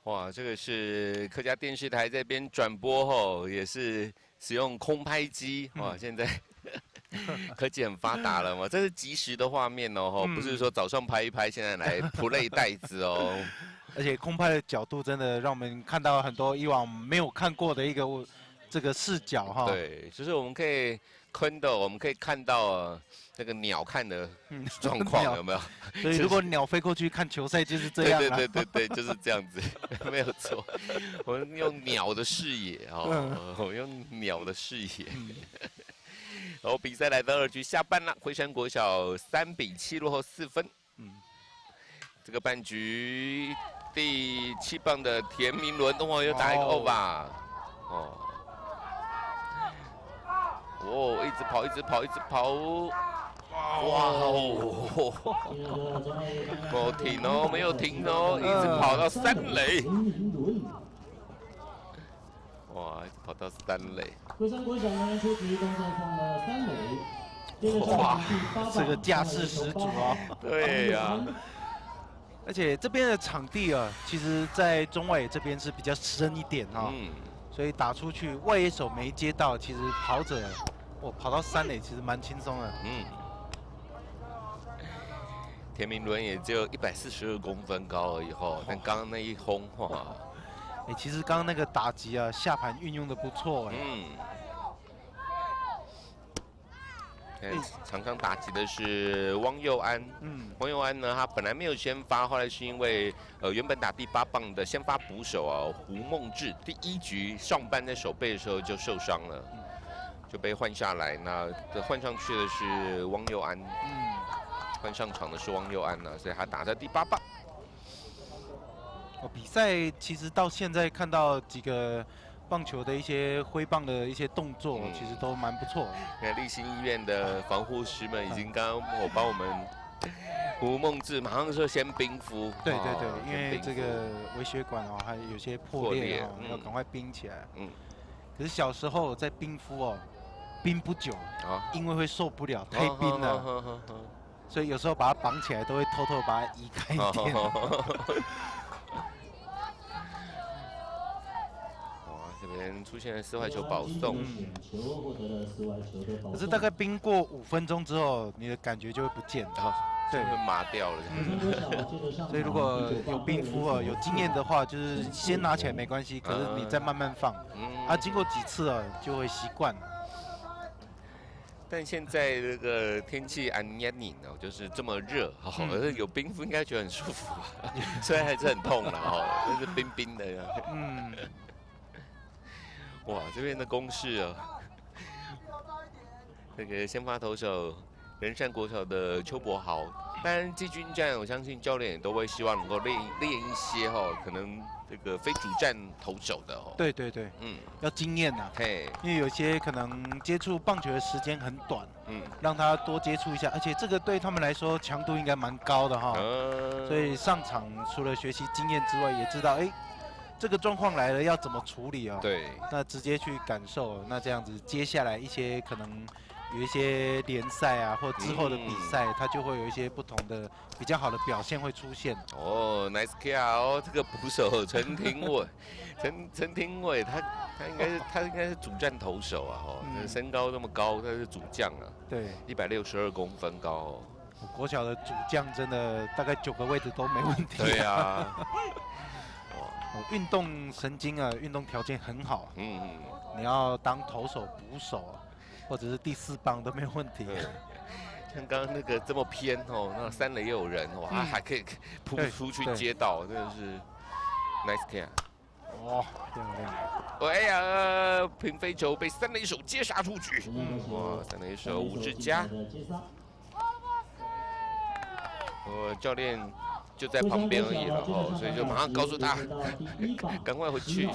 哇，这个是客家电视台这边转播也是使用空拍机哇，现在科技很发达了嘛，这是即时的画面哦，不是说早上拍一拍，现在来 play 带子哦。而且空拍的角度真的让我们看到很多以往没有看过的一个这个视角哈。对，就是我们可以我们可以看到那个鸟看的状况有没有？所以如果鸟飞过去看球赛就是这样啊。对，就是这样子，没有错。我们用鸟的视野我们用鸟的视野。然后比赛来到2局下半了，惠山国小3-7落后4分。这个半局第7棒的田明伦，又打一个over。一直跑。哇没有停哦，一直跑到3垒。哇，一直跑到3垒。惠山国小呢出局，攻上上了3垒。哇，这个架势十足哦。对呀。而且这边的场地啊，其实在中外野这边是比较深一点哈。所以打出去外野手没接到，其实跑者跑到3垒其实蛮轻松的。田明伦也只有142公分高而已但刚刚那一轰其实刚刚那个打击啊，下盘运用的不错场上打击的是汪佑安。汪佑安呢，他本来没有先发，后来是因为原本打第8棒的先发捕手胡梦志，第1局上半在守备的时候就受伤了，就被换下来。那换上去的是汪佑安，换上场的是汪佑安所以他打在第8棒。比赛其实到现在看到几个棒球的一些挥棒的一些动作，其实都蛮不错的。你看立新医院的防护师们已经刚刚帮我们胡梦志马上说先冰敷。对，因为这个微血管还有些破裂要赶快冰起来。可是小时候在冰敷冰不久因为会受不了，太冰了，所以有时候把它绑起来都会偷偷把它移开一点。这边出现了四坏球保送，可是大概冰过5分钟之后，你的感觉就会不见了，对，会麻掉了。所以如果有冰敷有经验的话，就是先拿起来没关系，可是你再慢慢放，经过几次就会习惯了。但现在这个天气就是这么热，有冰敷应该觉得很舒服虽然还是很痛了但是冰冰的。哇，这边的攻势那个先发投手仁善国小的邱柏豪，当然季军战我相信教练也都会希望能够练一些可能这个非主战投手的对，要经验因为有些可能接触棒球的时间很短，让他多接触一下，而且这个对他们来说强度应该蛮高的所以上场除了学习经验之外，也知道这个状况来了要怎么处理对，那直接去感受，那这样子接下来一些可能有一些联赛或之后的比赛，它就会有一些不同的比较好的表现会出现。nice catch 这个捕手陈廷伟，陈廷伟他应该是主战投手身高这么高，他是主将对，162公分高国小的主将真的大概9个位置都没问题。对啊。运动神经运动条件很好。你要当投手、捕手，或者是第4棒都没有问题。像刚刚那个这么偏那3垒又有人他还可以扑出去接到，真的是 nice catch。漂亮。哎呀，平飞球被3垒手接杀出局。3垒手吴志佳。教练就在旁边而已了所以就马上告诉他，赶快回去。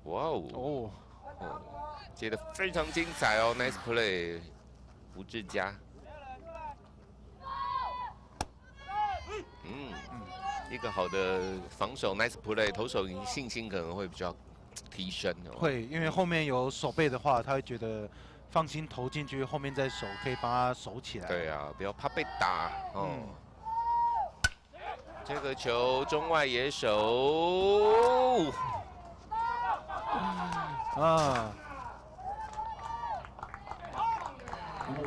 哇接得非常精彩，nice play， 吴志佳。一个好的防守 ，nice play， 投手信心可能会比较提升会，因为后面有守备的话，他会觉得放心投进去，后面再守可以帮他守起来。对啊，不要怕被打这个球中外野手啊，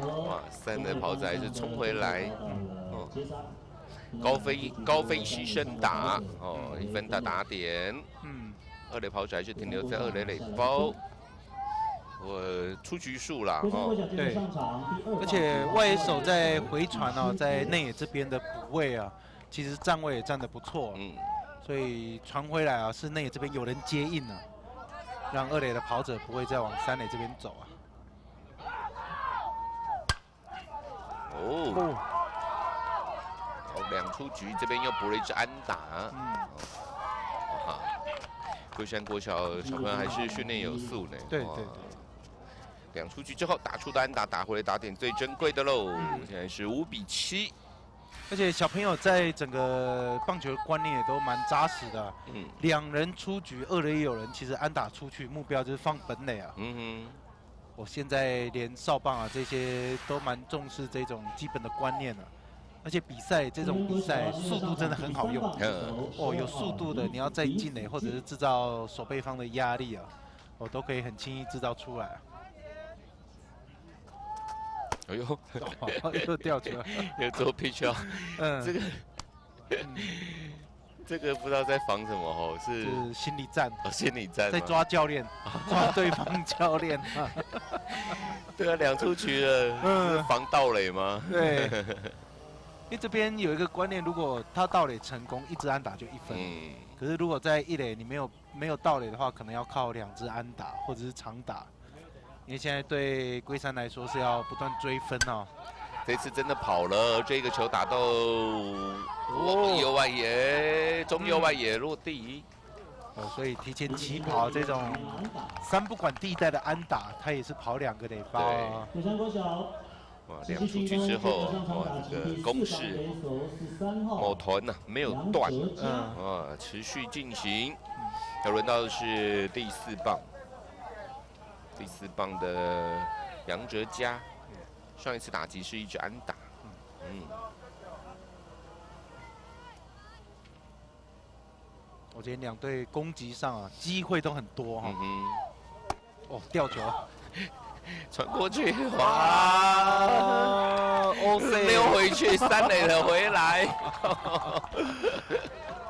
哇，三垒跑者还是冲回来，哦，高飞牺牲打，哦，1分的打点，二垒跑者还是停留在二垒垒包。出局数啦，哦，对，而且外野手在回传哦，在内野这边的补位啊，其实站位也站得不错，所以传回来啊，是内野这边有人接应啊，让二垒的跑者不会再往三垒这边走啊。哦，好，2出局，这边又补了一支安打，哇，龟山国小小朋友还是训练有素呢，对对对。 2出局之后打出的安打打回来打点最珍贵的喽，现在是5比7，而且小朋友在整个棒球的观念也都蛮扎实的，2人出局，2垒也有人，其实安打出去目标就是放本垒啊，我现在连少棒啊这些都蛮重视这种基本的观念了，而且比赛这种比赛速度真的很好用，哦，有速度的你要再进垒或者是制造守备方的压力啊，我都可以很轻易制造出来。 哎呦，又掉球了，又做 pitch 啊！这个不知道在防什么哦，是心理战，心理战，在抓教练，抓对方教练。对啊，2出局了，是防盗垒吗？对，因为这边有一个观念，如果他盗垒成功，1支安打就1分。可是如果在1垒你没有盗垒的话，可能要靠2支安打或者是长打。 因为现在对龟山来说是要不断追分哦。这次真的跑了，这个球打到右外野，中右外野落地。所以提前起跑这种3不管地带的安打，他也是跑2个垒包。龟山国小。哇，2出局之后，哇，这个攻势某团呢没有断，持续进行。要轮到的是第4棒。 第4棒的杨哲嘉，上一次打击是1支安打，我觉得2队攻击上啊，机会都很多哈。哦，吊球，传过去，哇溜回去，3垒了回来，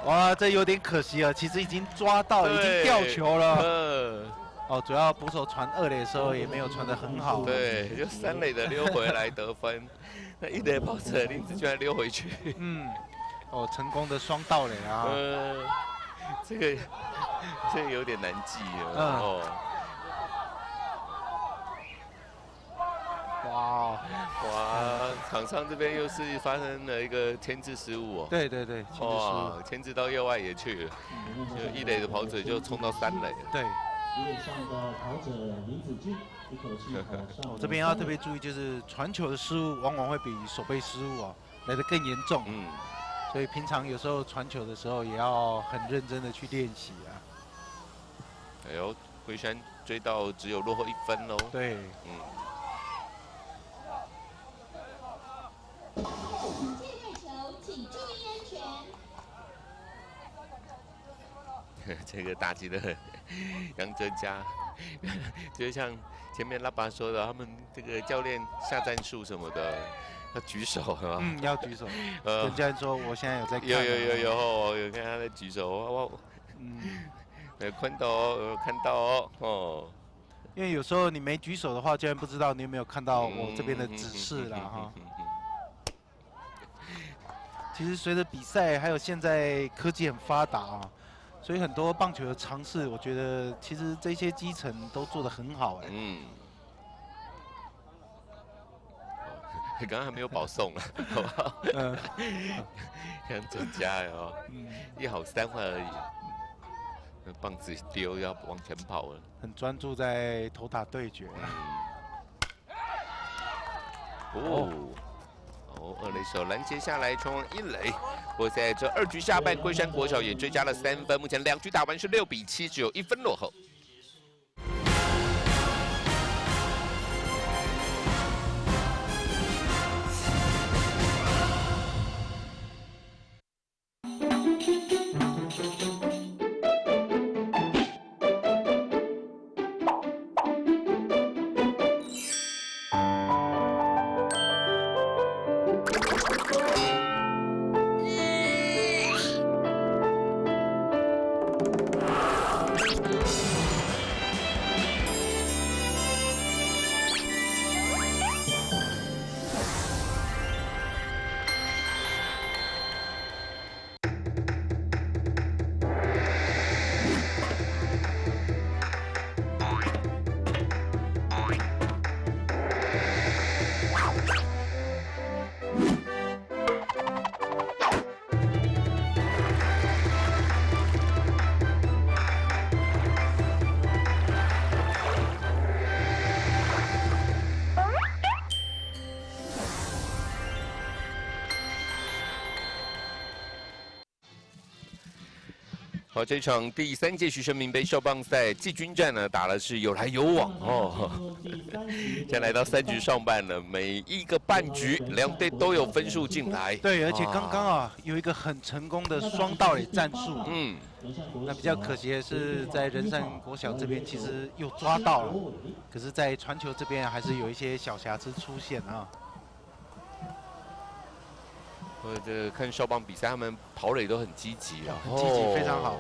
哇，这有点可惜了，其实已经抓到，已经吊球了。哦，主要捕手传2垒的时候也没有传得很好。对，就3垒的溜回来得分，那1垒跑者林子居然溜回去。哦，成功的双盗垒啊。这个有点难记了。哇，场上这边又是发生了一个牵制失误哦。对对对，哇，牵制到右外野去了，就1垒的跑者就冲到3垒了。对。 1垒上的跑者林子俊一口气跑上。这边要特别注意，就是传球的失误往往会比守备失误啊来得更严重。所以平常有时候传球的时候也要很认真的去练习啊。哎呦，龟山追到只有落后1分喽。对。这个打击的杨哲嘉，就像前面拉爸说的，他们这个教练下战术什么的，要举手是吧？要举手。跟教练说，我现在有在看。有看他在举手，坤斗有看到哦。因为有时候你没举手的话，教练不知道你有没有看到我这边的指示啦哈。其实随着比赛，还有现在科技很发达啊。 所以很多棒球的尝试，我觉得其实这些基层都做得很好哎。刚刚还没有保送了，好不好？杨哲嘉哦，1好3坏而已，那棒子丢要往前跑了，很专注在投打对决。2垒手拦截下来，冲往1垒。不过在这2局下半，龟山国小也追加了3分，目前2局打完是6比7，只有1分落后。好，这场第3届徐生明杯少棒赛季军战呢，打的是有来有往哦。现在来到3局上半了，每一个半局两队都有分数进来。对，而且刚刚啊有一个很成功的双盗垒战术。那比较可惜的是，在仁善国小这边其实又抓到了，可是，在传球这边还是有一些小瑕疵出现啊。这看少棒比赛，他们跑垒都很积极啊，很积极，非常好。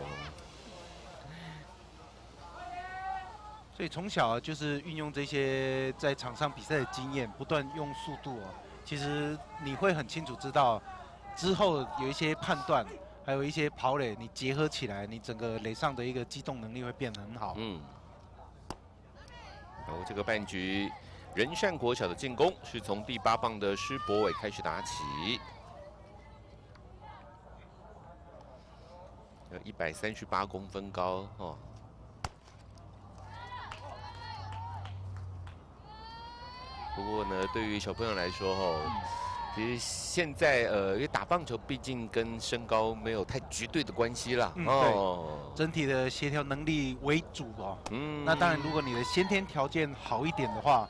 所以从小就是运用这些在场上比赛的经验，不断用速度哦。其实你会很清楚知道，之后有一些判断，还有一些跑垒，你结合起来，你整个垒上的一个机动能力会变得很好。然后这个半局，仁善国小的进攻是从第8棒的施博伟开始打起。138公分高哦。不过呢，对于小朋友来说哦，其实现在因为打棒球毕竟跟身高没有太绝对的关系啦。对，整体的协调能力为主哦。那当然，如果你的先天条件好一点的话，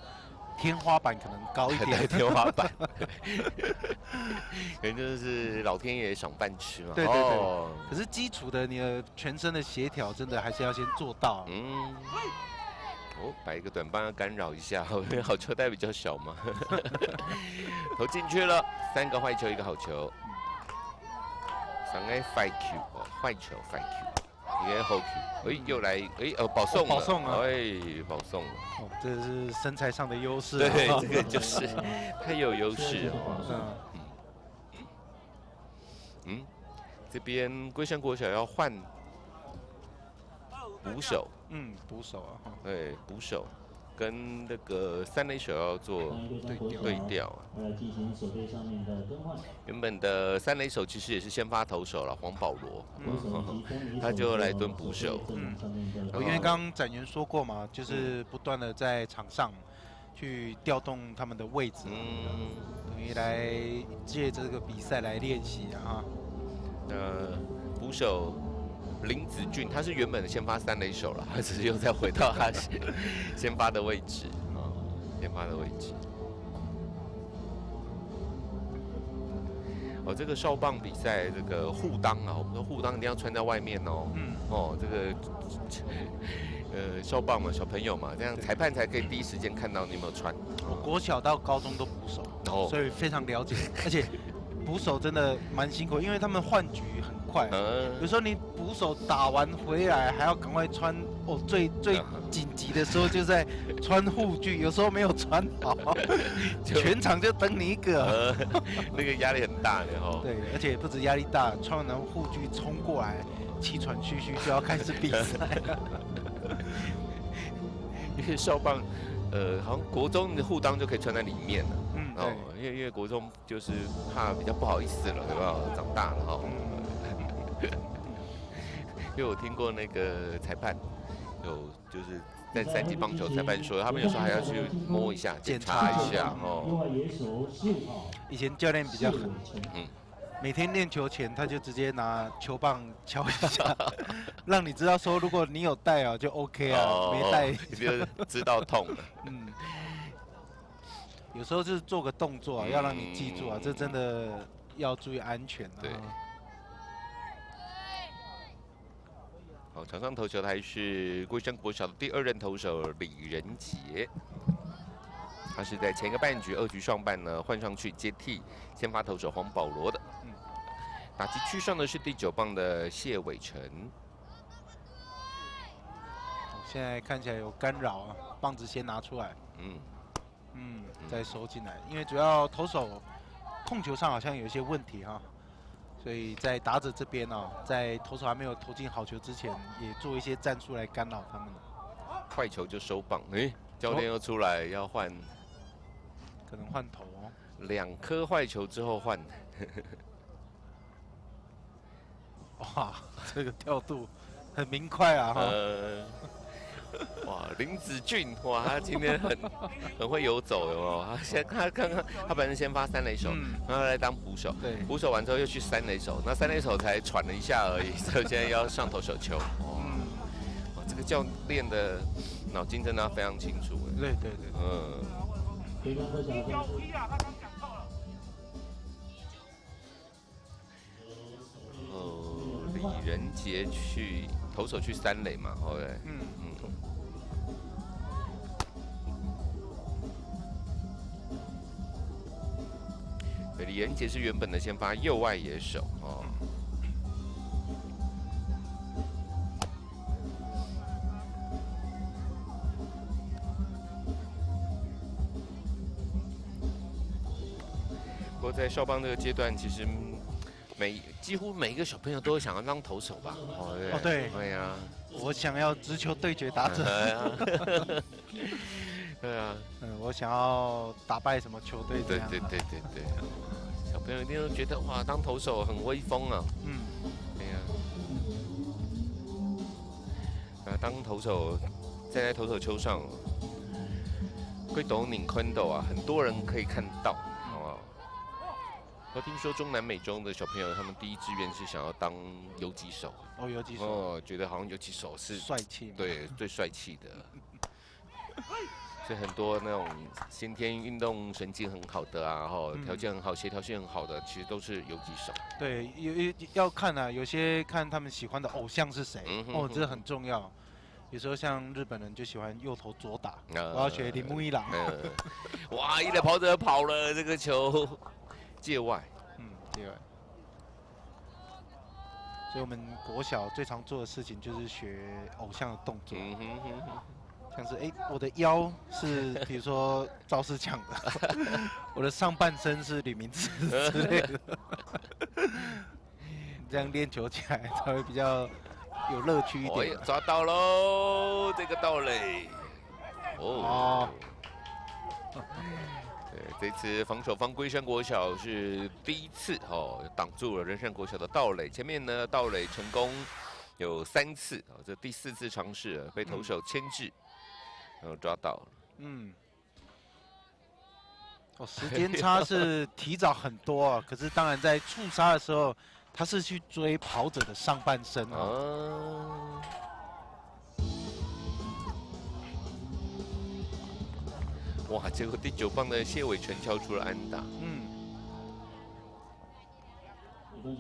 天花板可能高一点。天花板，可能就是老天爷赏饭吃嘛。对对对。可是基础的你的全身的协调，真的还是要先做到。摆一个短棒要干扰一下，因为好球带比较小嘛。投进去了，3个坏球，1个好球。3个坏球哦，坏球坏球，1个好球。又来，保送了，保送了，保送了。这是身材上的优势。对，这个就是太有优势了。这边龟山国小要换捕手。捕手啊。对，捕手跟那个3垒手要做对调。原本的3垒手其实也是先发投手了，黄保罗，他就来蹲捕手。因为刚刚展元说过嘛，就是不断的在场上去调动他们的位置，等于来借这个比赛来练习啊。捕手林子俊，他是原本的先发3垒手了，他只是又再回到他先发的位置先发的位置。这个少棒比赛，这个护裆啊，我们说护裆一定要穿在外面哦。这个少棒嘛，小朋友嘛，这样裁判才可以第一时间看到你有没有穿。我国小到高中都捕手，所以非常了解，而且捕手真的蛮辛苦，因为他们换局很快。有时候你捕手打完回来还要赶快穿，最紧急的时候就在穿护具，有时候没有穿好，全场就等你一个，那个压力很大的哦。对，而且不止压力大，穿完护具冲过来，气喘吁吁就要开始比赛了。因为少棒，好像国中的护裆就可以穿在里面了。因为国中就是怕比较不好意思了，对吧？长大了因为我听过那个裁判，就是在3级棒球裁判说，他们有时候还要去摸一下、检查一下以前教练比较狠，每天练球前他就直接拿球棒敲一下，让你知道说，如果你有带就 OK 啊，没带就知道痛了。有时候就是做个动作要让你记住这真的要注意安全对。好，场上投球的还是龟山国小的第2任投手李仁杰，他是在前一个半局2局上半呢换上去接替先发投手黄保罗的。打击区上的是第9棒的谢伟成。现在看起来有干扰棒子先拿出来。再收进来，因为主要投手控球上好像有一些问题所以在打者这边在投手还没有投进好球之前，也做一些战术来干扰他们。快球就收棒，教练又出来要换，可能换头2颗坏球之后换。哇，这个调度很明快哇，林子俊，哇，他今天很会游走哦。他刚刚他本身先发三垒手，然后来当捕手，对，捕手完之后又去三垒手，那三垒手才喘了一下而已，所以现在要上投手球。哇，这个教练的脑筋真的非常清楚。对对对，李仁杰去投手去三垒嘛，对不对？对，李仁杰是原本的先发右外野手哦。不过在少棒这个阶段，其实几乎每一个小朋友都会想要当投手吧？对，对呀，我想要直球对决打者。对啊，我想要打败什么球队？对。小朋友一定都觉得哇，当投手很威风啊。对呀。当投手站在投手丘上，会斗拧坤斗啊，很多人可以看到。我听说中南美洲的小朋友，他们第一志愿是想要当游击手。游击手。觉得好像游击手是帅气。对，最帅气的。所以很多那种先天运动神经很好的啊，条件很好、协调性很好的，其实都是游击手。对，要看啊，有些看他们喜欢的偶像是谁，这很重要。有时候像日本人就喜欢右投左打，我要学铃木一朗。哇，一垒跑者跑了，这个球界外。界外。所以我们国小最常做的事情就是学偶像的动作。像是我的腰是比如说赵世强的，我的上半身是吕明志之类的，这样练球起来才会比较有乐趣一点。抓到喽，这个盗垒。对，这次防守方龟山国小是第一次挡住了仁善国小的盗垒。前面呢盗垒成功有3次，这第4次尝试被投手牵制。然后抓到了。时间差是提早很多啊，可是当然在触杀的时候，他是去追跑者的上半身哇！结果第9棒的谢伟成敲出了安打。不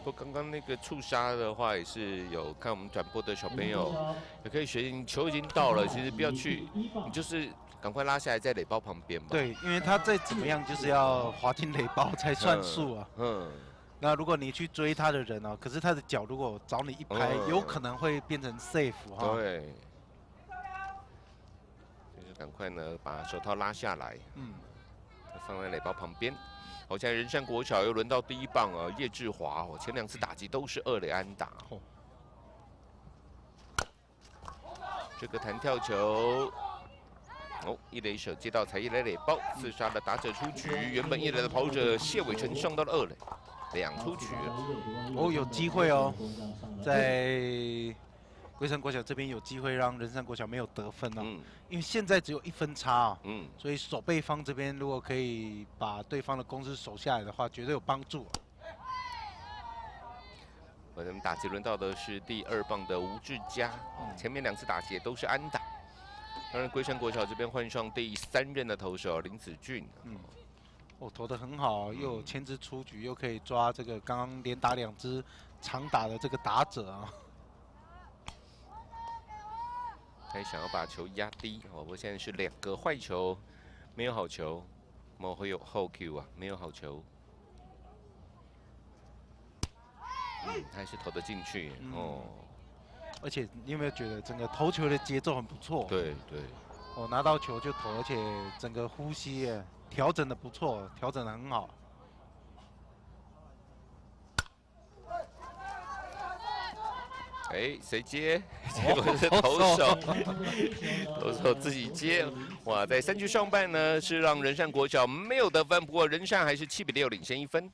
过刚刚那个触杀的话，也是有看我们转播的小朋友，也可以学习。球已经到了，其实不要去，你就是赶快拉下来，在垒包旁边吧。对，因为他再怎么样就是要滑进垒包才算数啊。那如果你去追他的人可是他的脚如果找你一拍，有可能会变成 safe 对。就是赶快呢把手套拉下来，放在垒包旁边。现在仁善国小又轮到第1棒叶志华前2次打击都是2垒安打。这个弹跳球，一垒手接到才1垒垒包，刺杀了打者出局。原本1垒的跑者谢伟成上到了2垒，2出局了。有机会在龟山国小这边有机会让仁善国小没有得分因为现在只有1分差所以守备方这边如果可以把对方的攻势守下来的话，绝对有帮助。我们打击轮到的是第2棒的吴志佳，前面2次打击都是安打。当然，龟山国小这边换上第3任的投手林子俊，投得很好，又有牵制出局，又可以抓这个刚刚连打2支长打的这个打者还想要把球压低不过现在是2个坏球，没有好球，会有后 Q 没有好球。还是投得进去而且你有没有觉得整个投球的节奏很不错？对。拿到球就投，而且整个呼吸调整的不错，调整的很好。谁接？结果是投手，投手自己接。哇，在3局上半呢，是让仁善国小没有得分，不过仁善还是7比6领先1分。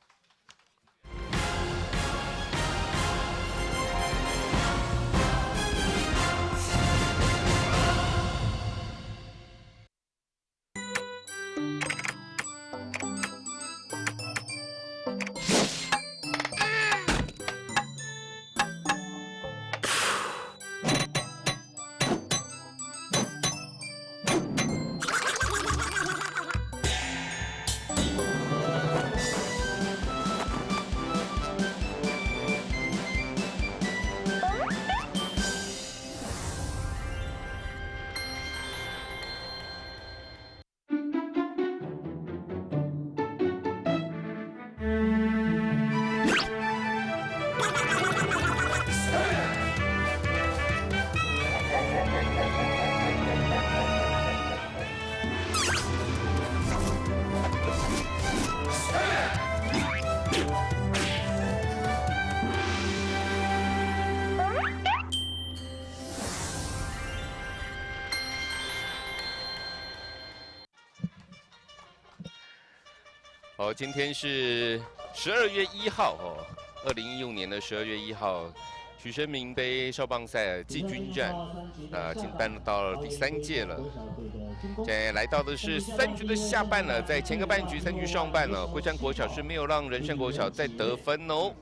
好，今天是12月1号哦，2015年的12月1号，许生明杯少棒赛季军战，已经办到了第3届了。现在来到的是3局的下半了，在前个半局3局上半了，龟山国小是没有让仁山国小再得分哦。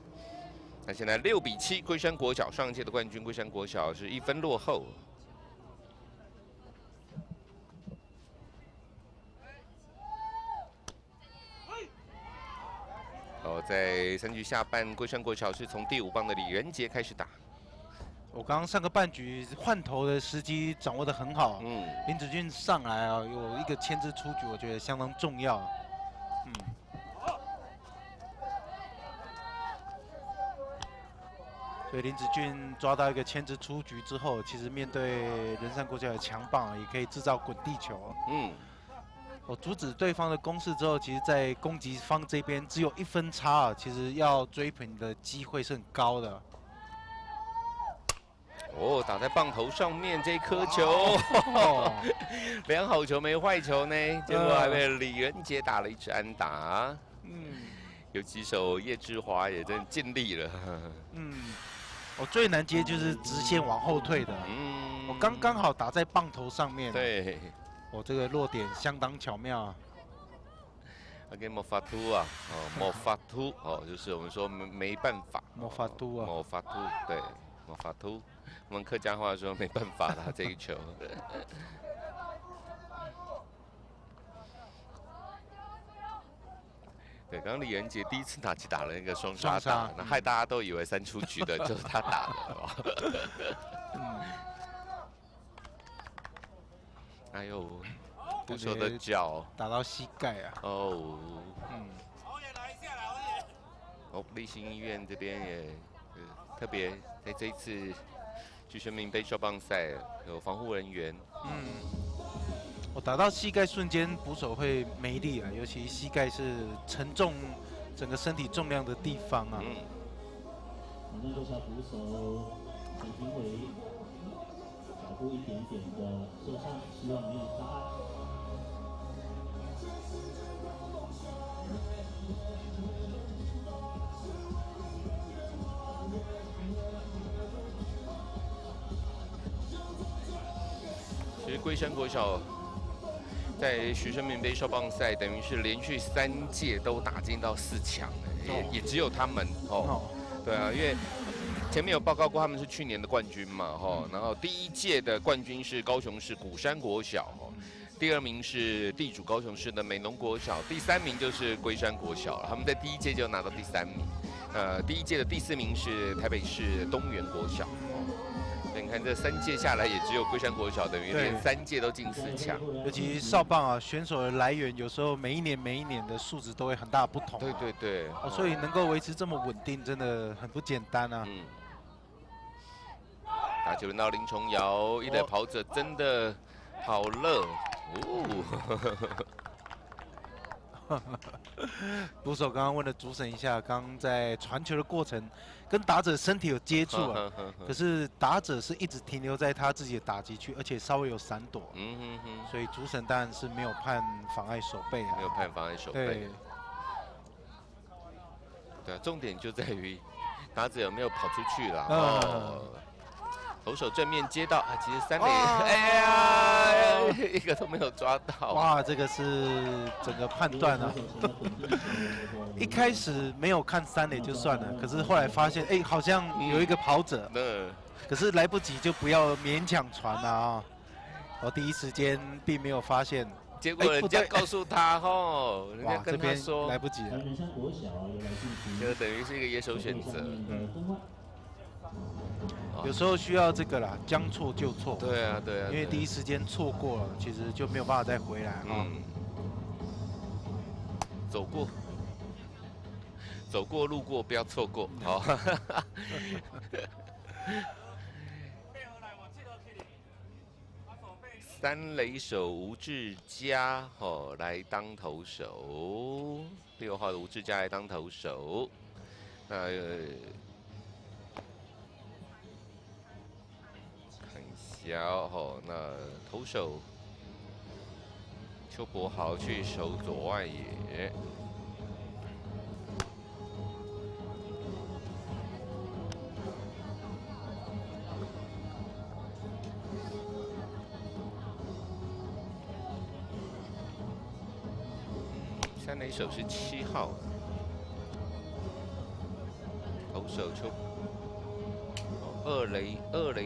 那现在6比7，龟山国小上届的冠军，龟山国小是1分落后。在3局下半，龟山国小是从第5棒的李仁杰开始打。我刚刚上个半局换头的时机掌握得很好，林子俊上来啊，有一个牵制出局，我觉得相当重要。所以林子俊抓到一个牵制出局之后，其实面对仁山国小的强棒，也可以制造滚地球。阻止对方的攻势之后，其实，在攻击方这边只有1分差啊，其实要追平的机会是很高的。打在棒头上面这颗球，良好球没坏球呢，结果还被李仁杰打了一支安打。有几手叶志华也真尽力了。我最难接就是直线往后退的。我刚好打在棒头上面。对。我这个落点相当巧妙啊！跟莫法图啊，莫法图就是我们说没办法。莫法图啊，莫法图，对，莫法图。我们客家话说没办法啦，这一球。对，刚刚李仁杰第一次拿起打了那个双杀打，那害大家都以为3出局的就是他打的。哎呦，捕手的脚打到膝盖啊！立新医院这边也特别在这一次许生明杯少棒赛有防护人员。我打到膝盖瞬间，捕手会没力啊，尤其膝盖是承重整个身体重量的地方啊。反正多少捕手陈廷伟。脚部一点点的受伤，希望没有障碍。其实龟山国小在许生明杯少棒赛，等于是连续3届都打进到4强，也只有他们对啊，因为。前面有报告过，他们是去年的冠军嘛，然后第1届的冠军是高雄市鼓山国小，第2名是地主高雄市的美浓国小，第3名就是龟山国小，他们在第1届就拿到第3名，第1届的第4名是台北市东园国小，所以你看这3届下来，也只有龟山国小等于连3届都进4强。尤其少棒啊，选手的来源有时候每一年的素质都会很大不同。对。所以能够维持这么稳定，真的很不简单啊。打球轮到林崇尧，一垒跑者真的好热捕手刚刚问了主审一下，刚在传球的过程跟打者身体有接触啊，可是打者是一直停留在他自己的打击区，而且稍微有闪躲，所以主审当然是没有判妨碍守备啊，没有判妨碍守备。对，重点就在于打者有没有跑出去啦。投手正面接到其实3垒，哎呀，一个都没有抓到。哇，这个是整个判断啊！一开始没有看3垒就算了，可是后来发现，好像有一个跑者，可是来不及就不要勉强传啊！我第一时间并没有发现，结果人家告诉他人家跟他说来不及了，就等于是一个野手选择。有时候需要这个啦，将错就错。对啊，因为第一时间错过了，其实就没有办法再回来走过路过，不要错过。好。3垒手吴志佳来当投手，6号的吴志佳来当投手。那看一下那投手邱柏豪去守左外野。三垒手是7号，投手邱。二垒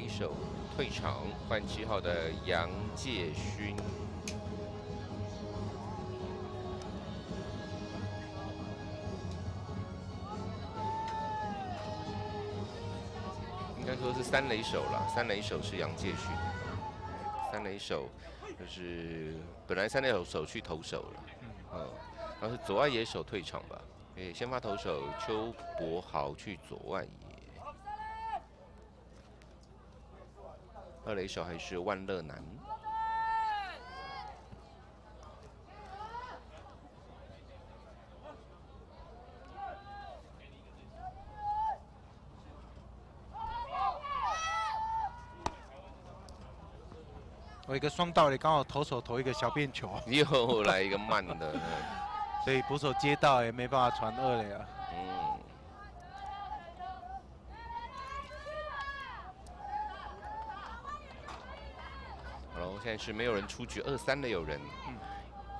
手退场，换7号的杨介勋。应该说是3垒手了，3垒手是杨介勋，3垒手就是本来3垒手去投手了，然后是左外野手退场吧，先发投手邱柏豪去左外野。2垒手还是万乐南。我一个双盗垒，刚好投手投一个小便球，又来一个慢的，所以捕手接到也没办法传2垒啊。现在是没有人出局，2-3的有人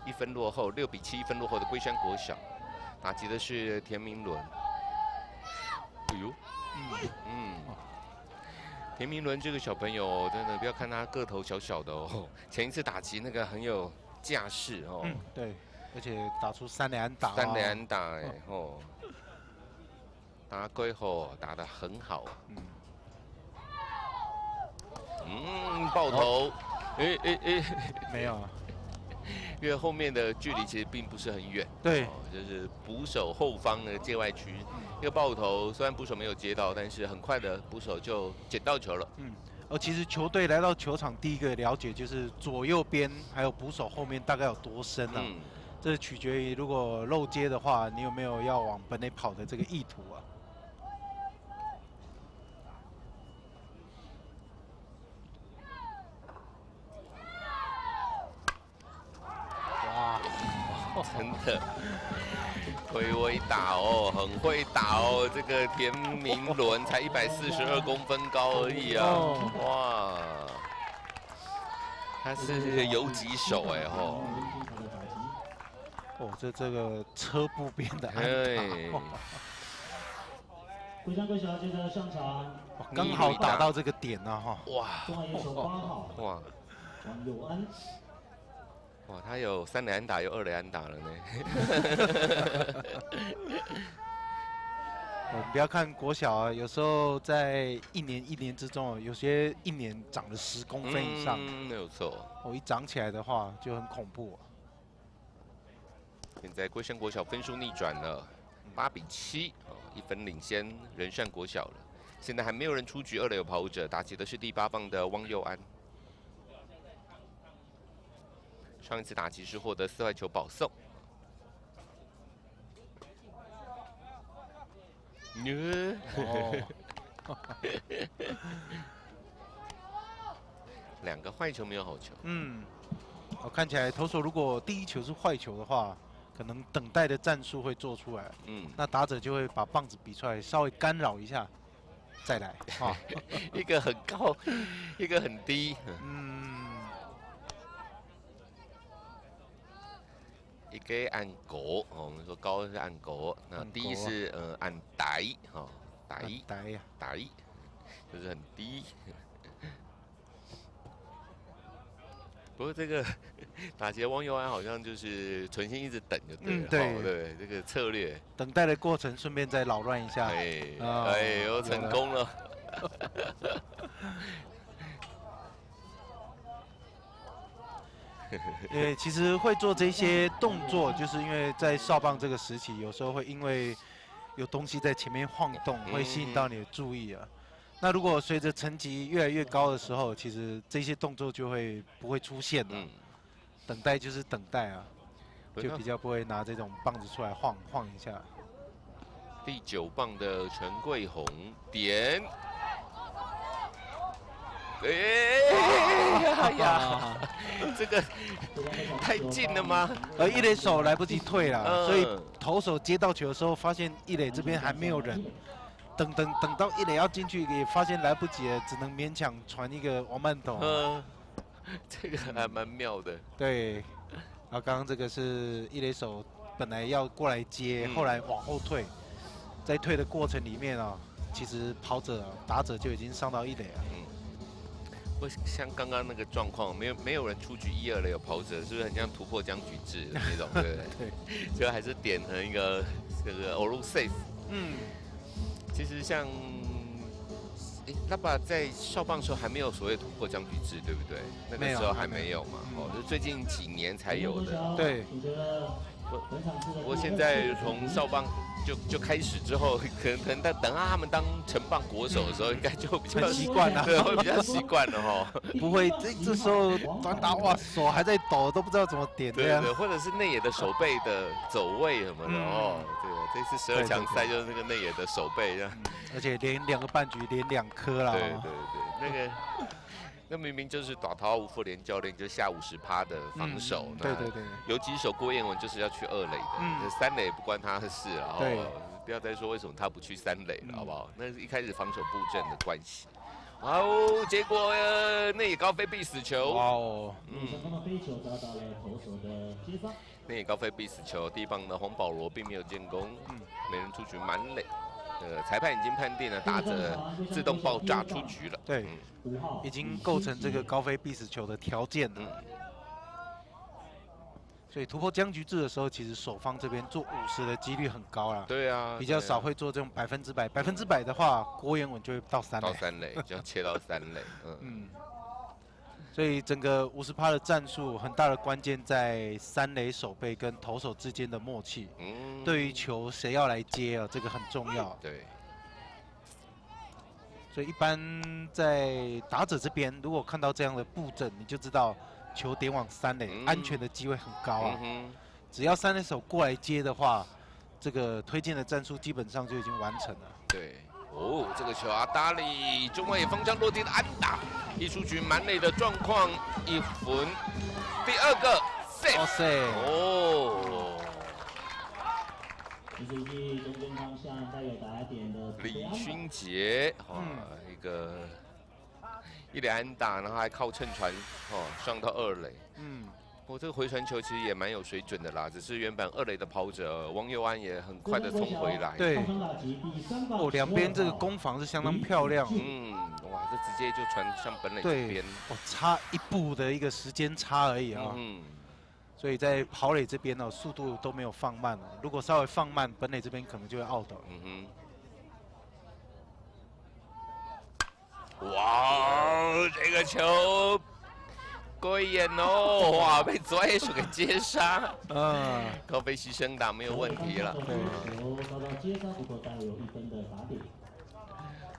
，1分落后，6比7，1分落后的龟山国小，打击的是田明伦。哎呦，田明伦这个小朋友真的不要看他个头小小的哦，前一次打击那个很有架势哦。对，而且打出3垒安打。3垒安打哎哦，打归后打得很好。爆头。没有啊，因为后面的距离其实并不是很远。对，就是捕手后方的界外区，一个爆头，虽然捕手没有接到，但是很快的捕手就捡到球了。其实球队来到球场，第一个了解就是左右边还有捕手后面大概有多深啊。这取决于如果漏接的话，你有没有要往本垒跑的这个意图啊？真的，微微打哦，很会打哦。这个田明伦才142公分高而已啊，哇，他是游击手哎吼。这个车步边的安打，龟山国小接着上场，刚好打到这个点啊哈。中外野手8号，王友安。哇，他有3垒安打，有2垒安打了呢。不要看国小啊，有时候在一年之中，有些1年长了10公分以上。没有错。一长起来的话就很恐怖。现在龟山国小分数逆转了，8比7，1分领先仁善国小了。现在还没有人出局，2垒有跑者，打击的是第8棒的汪佑安。上一次打击是获得4坏球保送。2个坏球没有好球。看起来投手如果第1球是坏球的话，可能等待的战术会做出来。那打者就会把棒子比出来，稍微干扰一下，再来。一个很高，一个很低。一个按狗，我们说高是按狗，那低是按台，台，就是很低。不过这个打劫汪佑安好像就是存心一直等就对了，对，这个策略。等待的过程顺便再扰乱一下。又成功了。其实会做这些动作，就是因为在少棒这个时期，有时候会因为有东西在前面晃动，会吸引到你的注意啊。那如果随着层级越来越高的时候，其实这些动作就会不会出现了。等待就是等待啊，就比较不会拿这种棒子出来晃一下。第9棒的陈桂宏点。哎呀，这个太近了吗？1垒手来不及退了，所以投手接到球的时候，发现1垒这边还没有人，等到1垒要进去，也发现来不及了，只能勉强传一个王曼斗。这个还蛮妙的。对，然后刚刚这个是1垒手本来要过来接，后来往后退，在退的过程里面啊，其实打者就已经上到一垒了。不像刚刚那个状况，没有人出局1、2垒有跑者，是不是很像突破僵局制的那种，对不对？对，最后还是点成一个这个 all safe。其实像那把在少棒的时候还没有所谓突破僵局制，对不对？那个时候还没有嘛，就是最近几年才有的。对。不过现在从少棒就开始之后，可能等他们当成棒国手的时候，应该就比较习惯了，对，会比较习惯了哈。不会，这时候短打哇，手还在抖，都不知道怎么点。对对，或者是内野的手背的走位什么的哦。对，这次12强赛就是那个内野的手背这样。而且连2个半局连2颗啦。对，那个。那明明就是打桃吴富连教练就下50%的防守，对，有几手郭彦文就是要去2垒的，3垒不关他的事了，对，不要再说为什么他不去3垒了，好不好？那是一开始防守布阵的关系。好，结果内野高飞必死球，哇哦，飞球遭到了投手的接杀，内野高飞必死球，第一棒的洪保罗并没有建功，没人出局满垒。裁判已经判定了打者自动爆炸出局了，对，已经构成这个高飞必死球的条件了。所以突破僵局制的时候，其实守方这边做50的几率很高啦。对啊，比较少会做这种100%。100%的话，郭彦文就会到3垒。到3垒，就要切到3垒。所以整个50%的战术，很大的关键在3垒守备跟投手之间的默契。对于球谁要来接啊，这个很重要。对。所以一般在打者这边，如果看到这样的布阵，你就知道球点往3垒，安全的机会很高啊。只要3垒手过来接的话，这个推荐的战术基本上就已经完成了。对。这个球阿达里中外野方向落地的安打，一出局满垒的状况，1分，第2个 safe。李勋杰，一个1垒安打，然后还靠蹭传，上到2垒。这个回传球其实也蛮有水准的啦，只是原本2垒的跑者汪佑安也很快的冲回来。对，两边这个攻防是相当漂亮。哇，这直接就传向本垒这边。差1步的一个时间差而已啊。所以在跑垒这边呢，速度都没有放慢了。如果稍微放慢，本垒这边可能就会 out 了。哇，这个球。贵眼哦，哇，被左野手给接杀，高飞牺牲打没有问题了。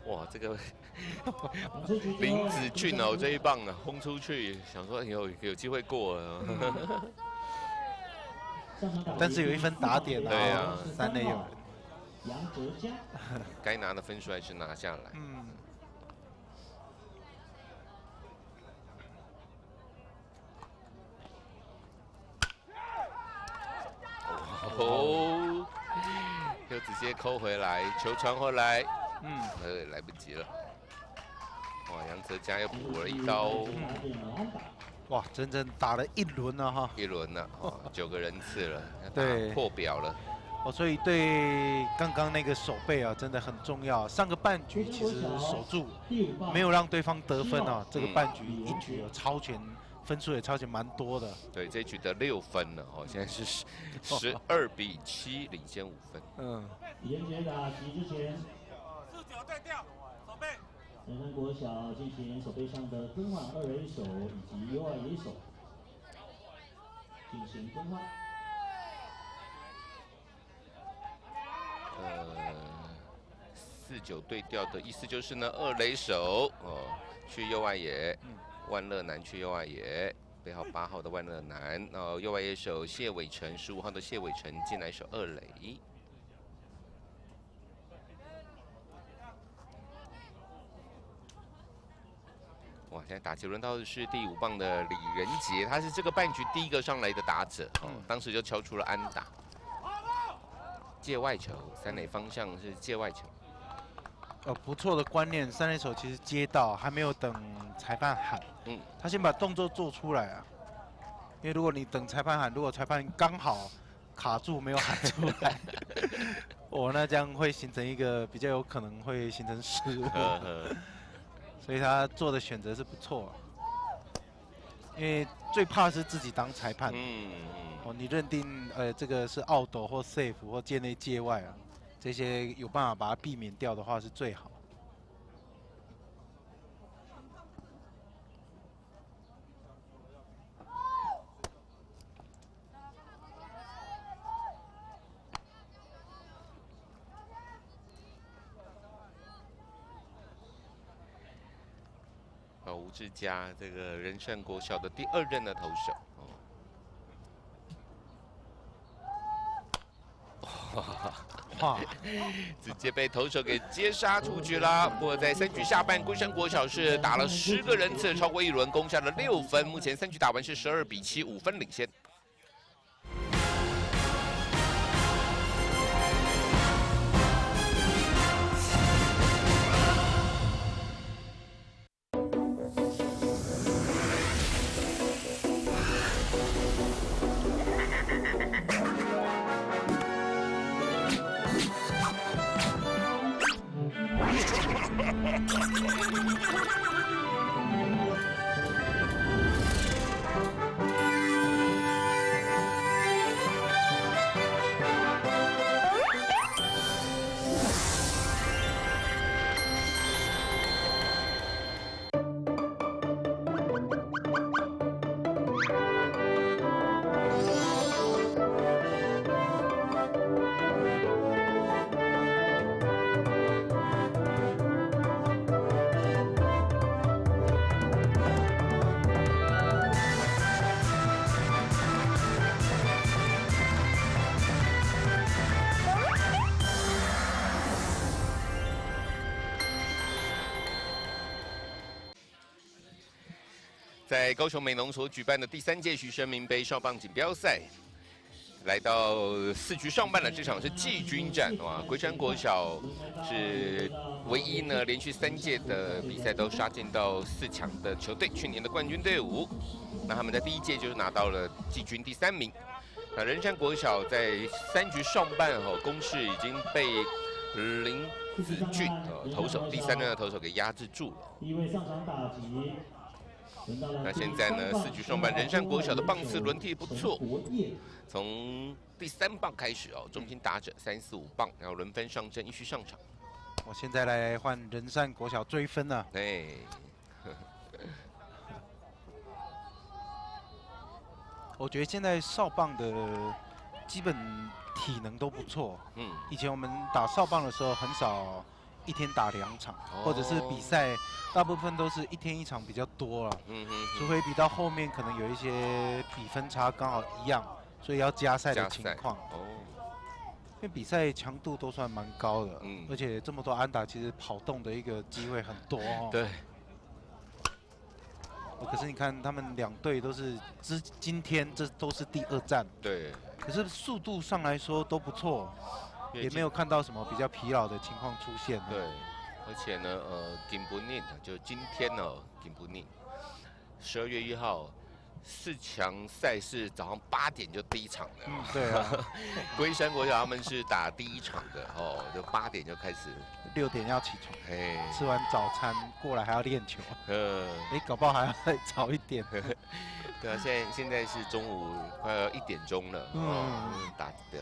哇，这个林子俊哦，这一棒啊，轰出去，想说有机会过了。但是有1分打点啊，对啊，3垒有人，该拿的分数还是拿下来。又直接扣回来，球传回来，来不及了。哇，杨哲嘉又补了1刀。哇，整整打了1轮了哈。1轮了，9个人次了，对，破表了。所以对刚刚那个守备啊，真的很重要。上个半局其实守住，没有让对方得分啊。这个半局一局有超前。分数也超前蛮多的，对，这局得6分了现在是12-7，领先5分。连接打击之前，49对调，守备。南山国小进行手背上的更换2垒手以及右外野手进行更换。49对调的意思就是呢，2垒手去右外野。万乐南去右外野，背号8号的万乐南，然后右外野手谢伟成，15号的谢伟成进来守2垒。哇，现在打击轮到的是第5棒的李仁杰，他是这个半局第1个上来的打者，当时就敲出了安打。界外球，3垒方向是界外球。不错的观念，3垒手其实接到还没有等裁判喊，他先把动作做出来啊。因为如果你等裁判喊，如果裁判刚好卡住没有喊出来。那这样会形成一个比较有可能会形成失误，所以他做的选择是不错。因为最怕是自己当裁判。你认定这个是out斗或 safe 或界内界外啊，这些有办法把它避免掉的话是最好。吴志佳，这个仁善国小的第2任的投手。哇！直接被投手给接杀出局啦。不过在3局下半，龟山国小是打了10个人次，超过1轮，攻下了6分。目前3局打完是12比7，5分领先。在高雄美浓所举办的第3届徐生明杯少棒锦标赛，来到4局上半了，这场是季军战哇！龟山国小是唯一呢连续3届的比赛都杀进到4强的球队，去年的冠军队伍。那他们在第1届就是拿到了季军第3名。那仁山国小在3局上半攻势已经被林子俊投手第3任的投手给压制住了。第1位上场打击。那现在呢，4局上半，仁山国小的棒次轮替不错，从第3棒开始中心打者3、4、5棒，然后轮番上阵，依序上场。我现在来换仁善国小追分了。我觉得现在少棒的基本体能都不错。以前我们打少棒的时候很少1天打2场，或者是比赛大部分都是1天1场比较多了。除非比到后面可能有一些比分差刚好一样，所以要加赛的情况。因为比赛强度都算蛮高的，而且这么多安打，其实跑动的一个机会很多对。可是你看他们2队都是今天这都是第2战。对。可是速度上来说都不错。也没有看到什么比较疲劳的情况出现。对，而且呢，今不宁就今天呢，今不宁，12月1号4强赛事早上8点就第1场了。对啊。龟山国小他们是打第1场的就8点就开始，6点要起床，吃完早餐过来还要练球。搞不好还要再早一点。对啊，现在是中午快要1点钟了，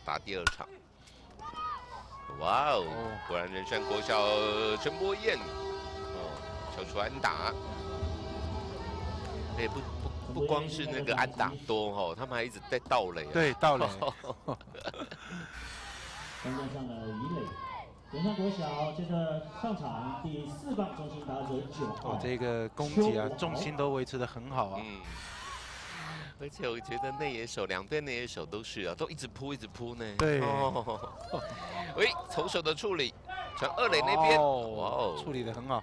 打第2场。哇哦！果然仁善国小陈柏彦敲出安打。不光是那个安打多他们还一直在盗垒。对，盗垒。关键上的一垒，仁善国小接着上场第4棒中心打者9号。这个攻击啊，重心都维持得很好啊。而且我觉得内野手2队内野手都是都一直扑呢。对。投手的处理，传2垒那边，处理得很好。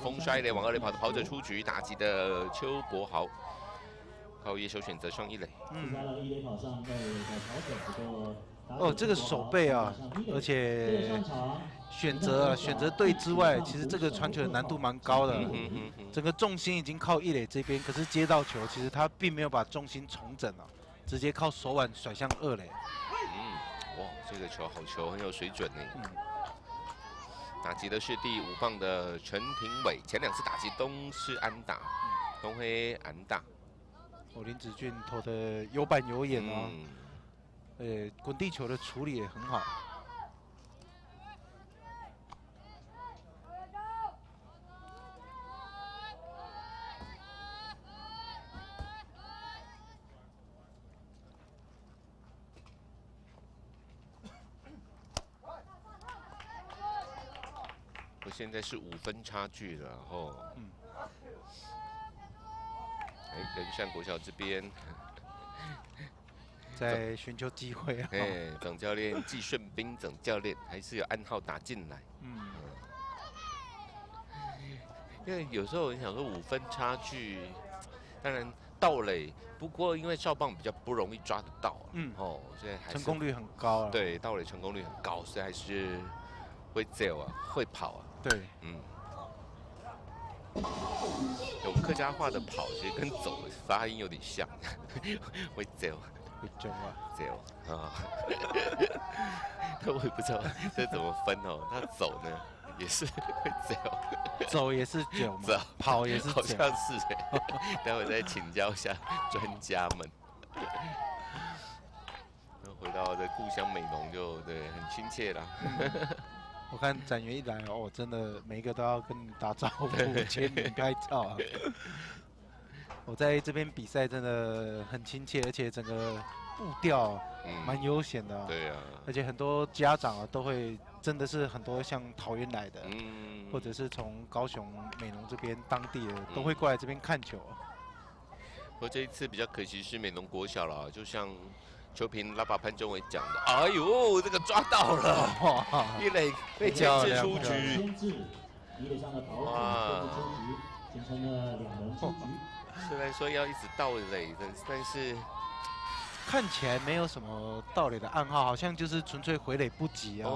封杀1垒往2垒跑的跑者出局，打击的邱国豪，靠野手选择上1垒。这个手背啊，而且选择对之外，其实这个传球的难度蛮高的。整个重心已经靠1垒这边，可是接到球，其实他并没有把重心重整了，直接靠手腕甩向二垒。哇，这个球好球，很有水准呢。打击的是第5棒的陈廷伟，前2次打击都是安打，东黑安打。林子俊投的有板有眼哦，滚地球的处理也很好。现在是5分差距了，然后，仁善国小这边在寻求机会啊。总教练季顺斌总教练还是有暗号打进来。因为有时候你想说5分差距，当然盗垒，不过因为少棒比较不容易抓得到，所以还是成功率很高啊。对，盗垒成功率很高，所以还是会走啊，会跑啊。对，我们客家话的跑其实跟走发音有点像，会走，会走啊，走啊。我也不知道这怎么分哦。他走呢也是会走，走也是走嘛，跑也是走，好像是待会再请教一下专家们。回到这故乡美浓就对很亲切啦。我看展员一来哦，真的每一个都要跟你打招呼、签名、拍照啊。我在这边比赛真的很亲切，而且整个步调蛮悠闲的。对啊。而且很多家长啊都会，真的是很多像桃园来的，或者是从高雄美浓这边当地的，都会过来这边看球。不过这一次比较可惜是美浓国小了，就像球评拉巴潘中伟讲的，哎呦，这个抓到了，一垒被牵制出局。哇！形成了2人出局。虽然说要一直盗垒的，但是看起来没有什么盗垒的暗号，好像就是纯粹回垒不及啊。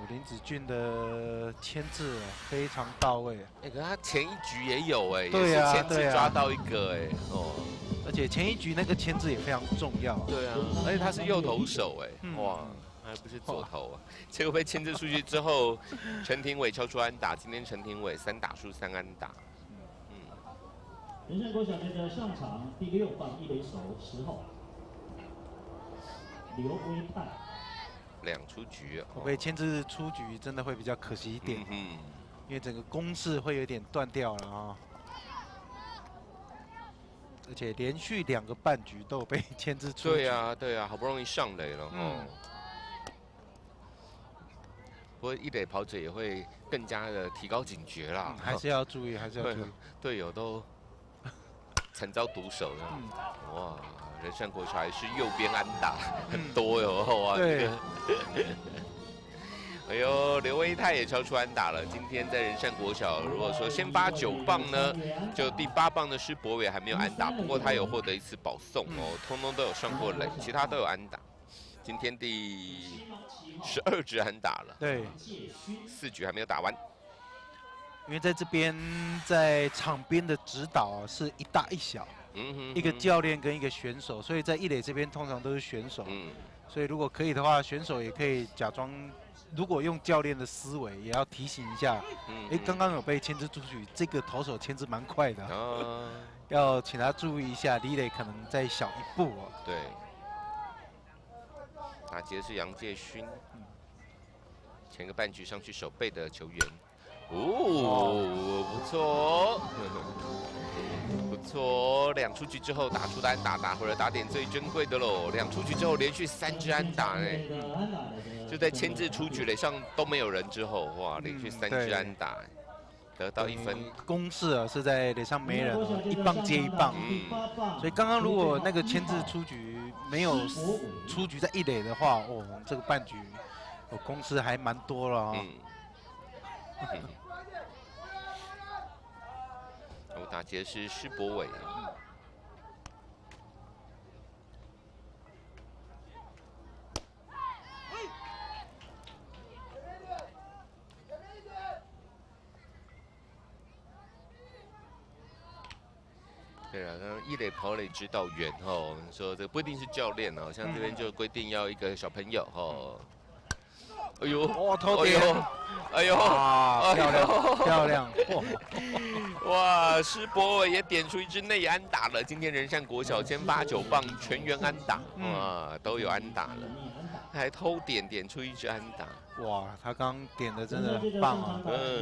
林子俊的牵制非常到位。可是他前一局也有也对啊，是牵制抓到一个而且前一局那个牵制也非常重要。对啊，而且他是右投手哇，还不是左投啊。结果被牵制出去之后，陈廷伟敲出安打，今天陈廷伟3打数3安打。仁善国小队的上场第6棒一垒手10号刘威泰2出局，被牵制出局真的会比较可惜一点，因为整个攻势会有点断掉了啊。而且连续2个半局都有被牵制出局。对啊，好不容易上垒了不过一垒跑者也会更加的提高警觉啦，还是要注意，还是要注意。队友都惨遭毒手的，哇！仁善国小还是右边安打很多哇！对。哎呦，刘威泰也敲出安打了。今天在仁善国小，如果说先发9棒呢，就第8棒的施博伟还没有安打，不过他有获得1次保送通通都有上过垒，其他都有安打。今天第12支安打了，对，4局还没有打完。因为在这边在场边的指导是一大一小，一个教练跟一个选手，所以在一垒这边通常都是选手，所以如果可以的话，选手也可以假装，如果用教练的思维，也要提醒一下，刚刚有被牵制出去，这个投手牵制蛮快的，要请他注意一下，离垒可能再小1步对，打击的是杨介勋，前个半局上去守备的球员。不错，不错，2出局之后打出的安打，打回了打点最珍贵的喽。2出局之后连续3支安打就在牵制出局垒上都没有人之后，哇，连续3支安打，得到1分。攻势是在垒上没人一棒接一棒，所以刚刚如果那个牵制出局没有出局在一垒的话，这个半局攻势还蛮多了我打劫是施博伟，对啊，那一垒跑垒指导员哦，说这个不一定是教练哦，像这边就规定要一个小朋友哦。哎呦，哦，偷点，哎呦，啊，漂亮漂亮，哇，施博伟也点出一支内安打了。今天仁善国小先发9棒全员安打，哇，都有安打了，还偷点出一支安打。哇，他刚点的真的很棒啊！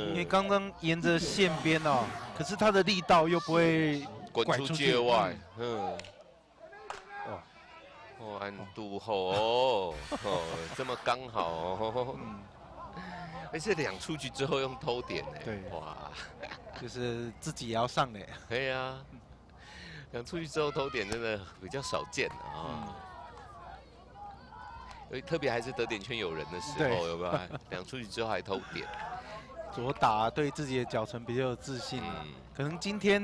因为刚刚沿着线边哦，可是他的力道又不会滚出界外，哦，安度后哦，这么刚好哦，而且2出局之后用偷点呢，对，哇，就是自己也要上嘞，可以啊，2出局之后偷点真的比较少见啊。特别还是得点圈有人的时候，有没有？2出局之后还偷点，左打对自己的脚程比较有自信。可能今天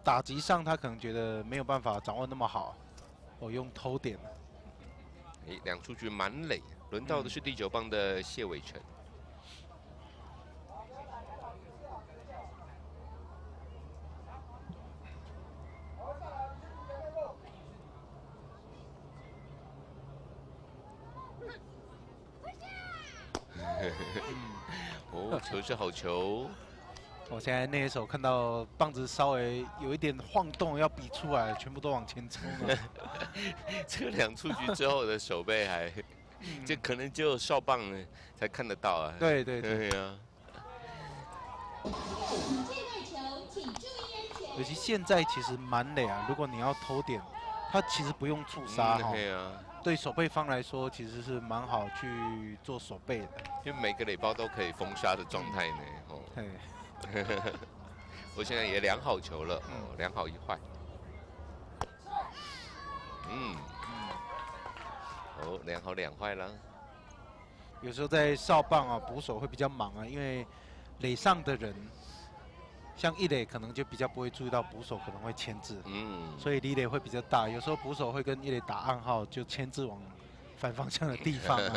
打击上他可能觉得没有办法掌握那么好，我用偷点了。2出局满垒，轮到的是第9棒的谢伟成。哦，球是好球。我现在那一手看到棒子稍微有一点晃动，要比出来，全部都往前冲了。这2出局之后的手背还，这可能只有少棒才看得到啊。对啊。尤其现在其实满垒啊，如果你要偷点，他其实不用触杀哈。对啊。对守备方来说，其实是蛮好去做守备的，因为每个垒包都可以封杀的状态呢。哦。我现在也2好球了，哦，2好1坏。哦，2好2坏了。有时候在少棒啊，捕手会比较忙啊，因为垒上的人，像一垒可能就比较不会注意到捕手可能会牵制，所以离垒会比较大。有时候捕手会跟一垒打暗号，就牵制往反方向的地方啊。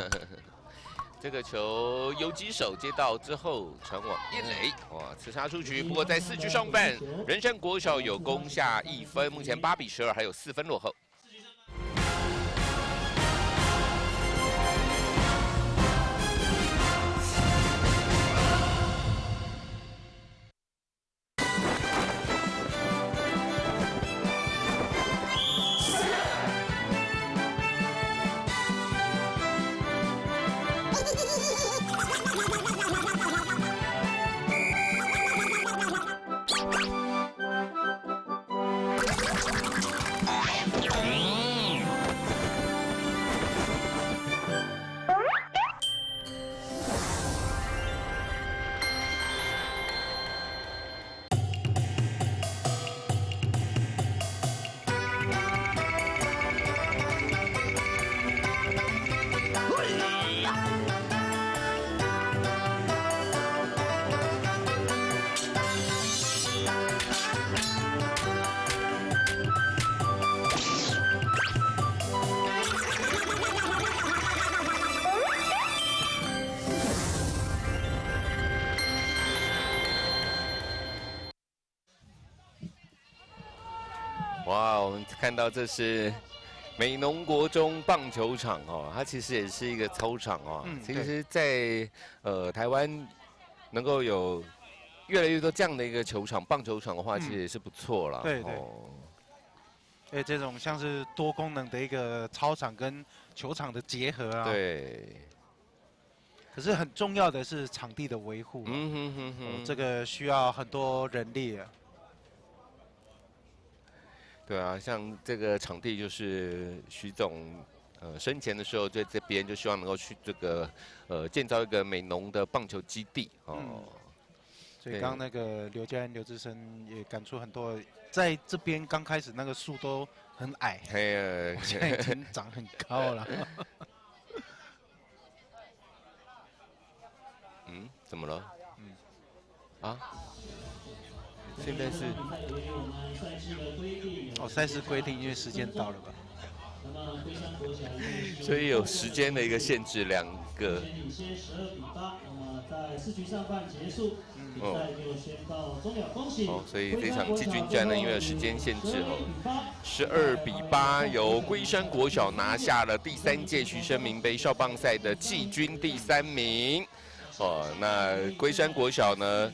这个球游击手接到之后传往一垒，哇，刺杀出局。不过在4局上半，仁善国小有攻下1分，目前8比12，还有4分落后。哇，我们看到这是美浓国中棒球场哦，它其实也是一个操场哦。其实在台湾能够有越来越多这样的一个球场，棒球场的话，其实也是不错了。对，这种像是多功能的一个操场跟球场的结合啊。对。可是很重要的是场地的维护。这个需要很多人力啊。对啊，像这个场地就是徐总生前的时候在这边就希望能够去这个建造一个美浓的棒球基地哦。所以刚刚那个刘家恩、刘志生也感触很多，在这边刚开始那个树都很矮，现在已经长很高了。怎么了？现在是赛事规定，因为时间到了吧？所以有时间的一个限制，个。领先12-8，那么在4局上半结束，比赛就宣告终了，恭喜！所以这场季军战呢，因为有时间限制12-8，由龟山国小拿下了第3届徐生明杯少棒赛的季军第3名。那龟山国小呢？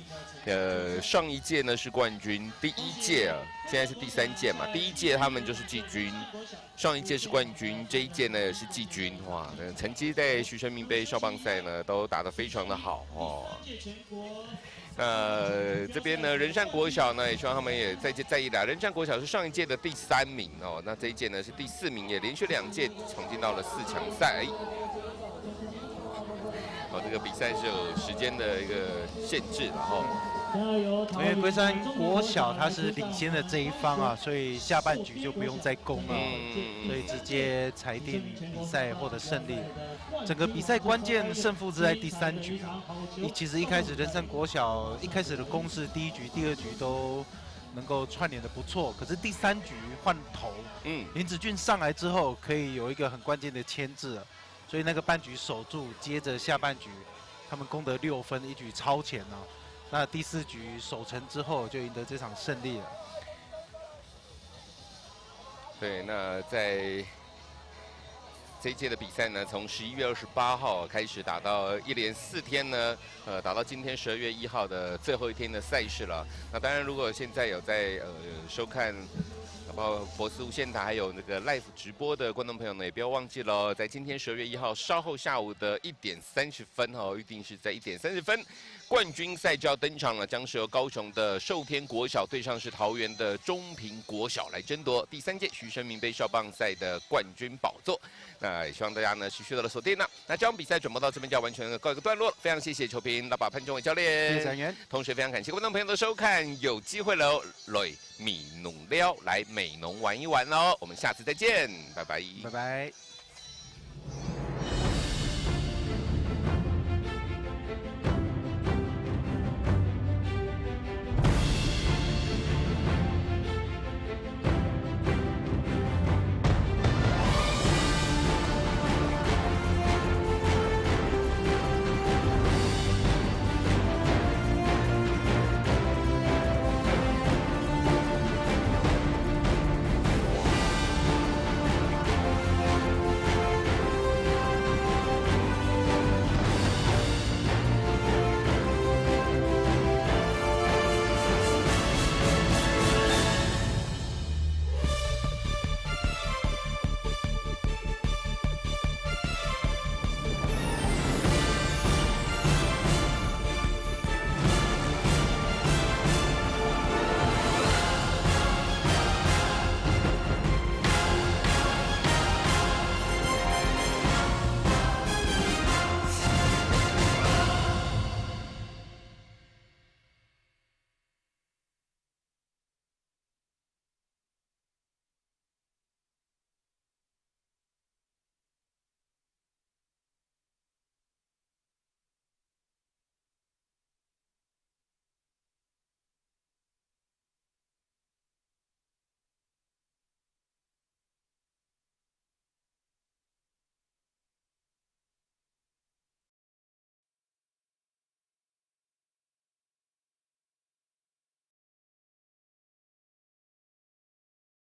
上一届呢是冠军，第1届啊，现在是第3届嘛。第1届他们就是季军，上一届是冠军，这一届呢也是季军。哇，成绩在徐生明杯少棒赛呢都打得非常的好哦。这边呢仁善国小呢也希望他们也再一打。仁善国小是上一届的第3名哦，那这一届呢是第4名，也连续2届闯进到了4强赛。这个比赛是有时间的一个限制，然后。因为龟山国小它是领先的这一方啊，所以下半局就不用再攻了，所以直接裁定比赛获得胜利。整个比赛关键胜负是在第3局啊。其实一开始仁善国小一开始的攻势，第1局、第2局都能够串联的不错，可是第3局换头，林子俊上来之后可以有一个很关键的牵制，所以那个半局守住，接着下半局他们攻得6分，一局超前啊。那第4局守成之后，就赢得这场胜利了。对，那在这一届的比赛呢，从11月28号开始打到一连4天呢，打到今天12月1号的最后一天的赛事了。那当然，如果现在有在收看。包括博斯无线台还有那个 live 直播的观众朋友呢，也不要忘记了，在今天12月1号稍后下午的1点30分预定是在1点30分，冠军赛就要登场了，将是由高雄的寿天国小对上是桃园的中平国小来争夺第3届徐生明杯少棒赛的冠军宝座。那也希望大家呢持续的锁定。那这场比赛转播到这边就要完全告一个段落了，非常谢谢球评老把潘中伟教练，谢谢展元，同时非常感谢观众朋友的收看，有机会喽，来米农撩来美农玩一玩喽，我们下次再见，拜拜，拜拜。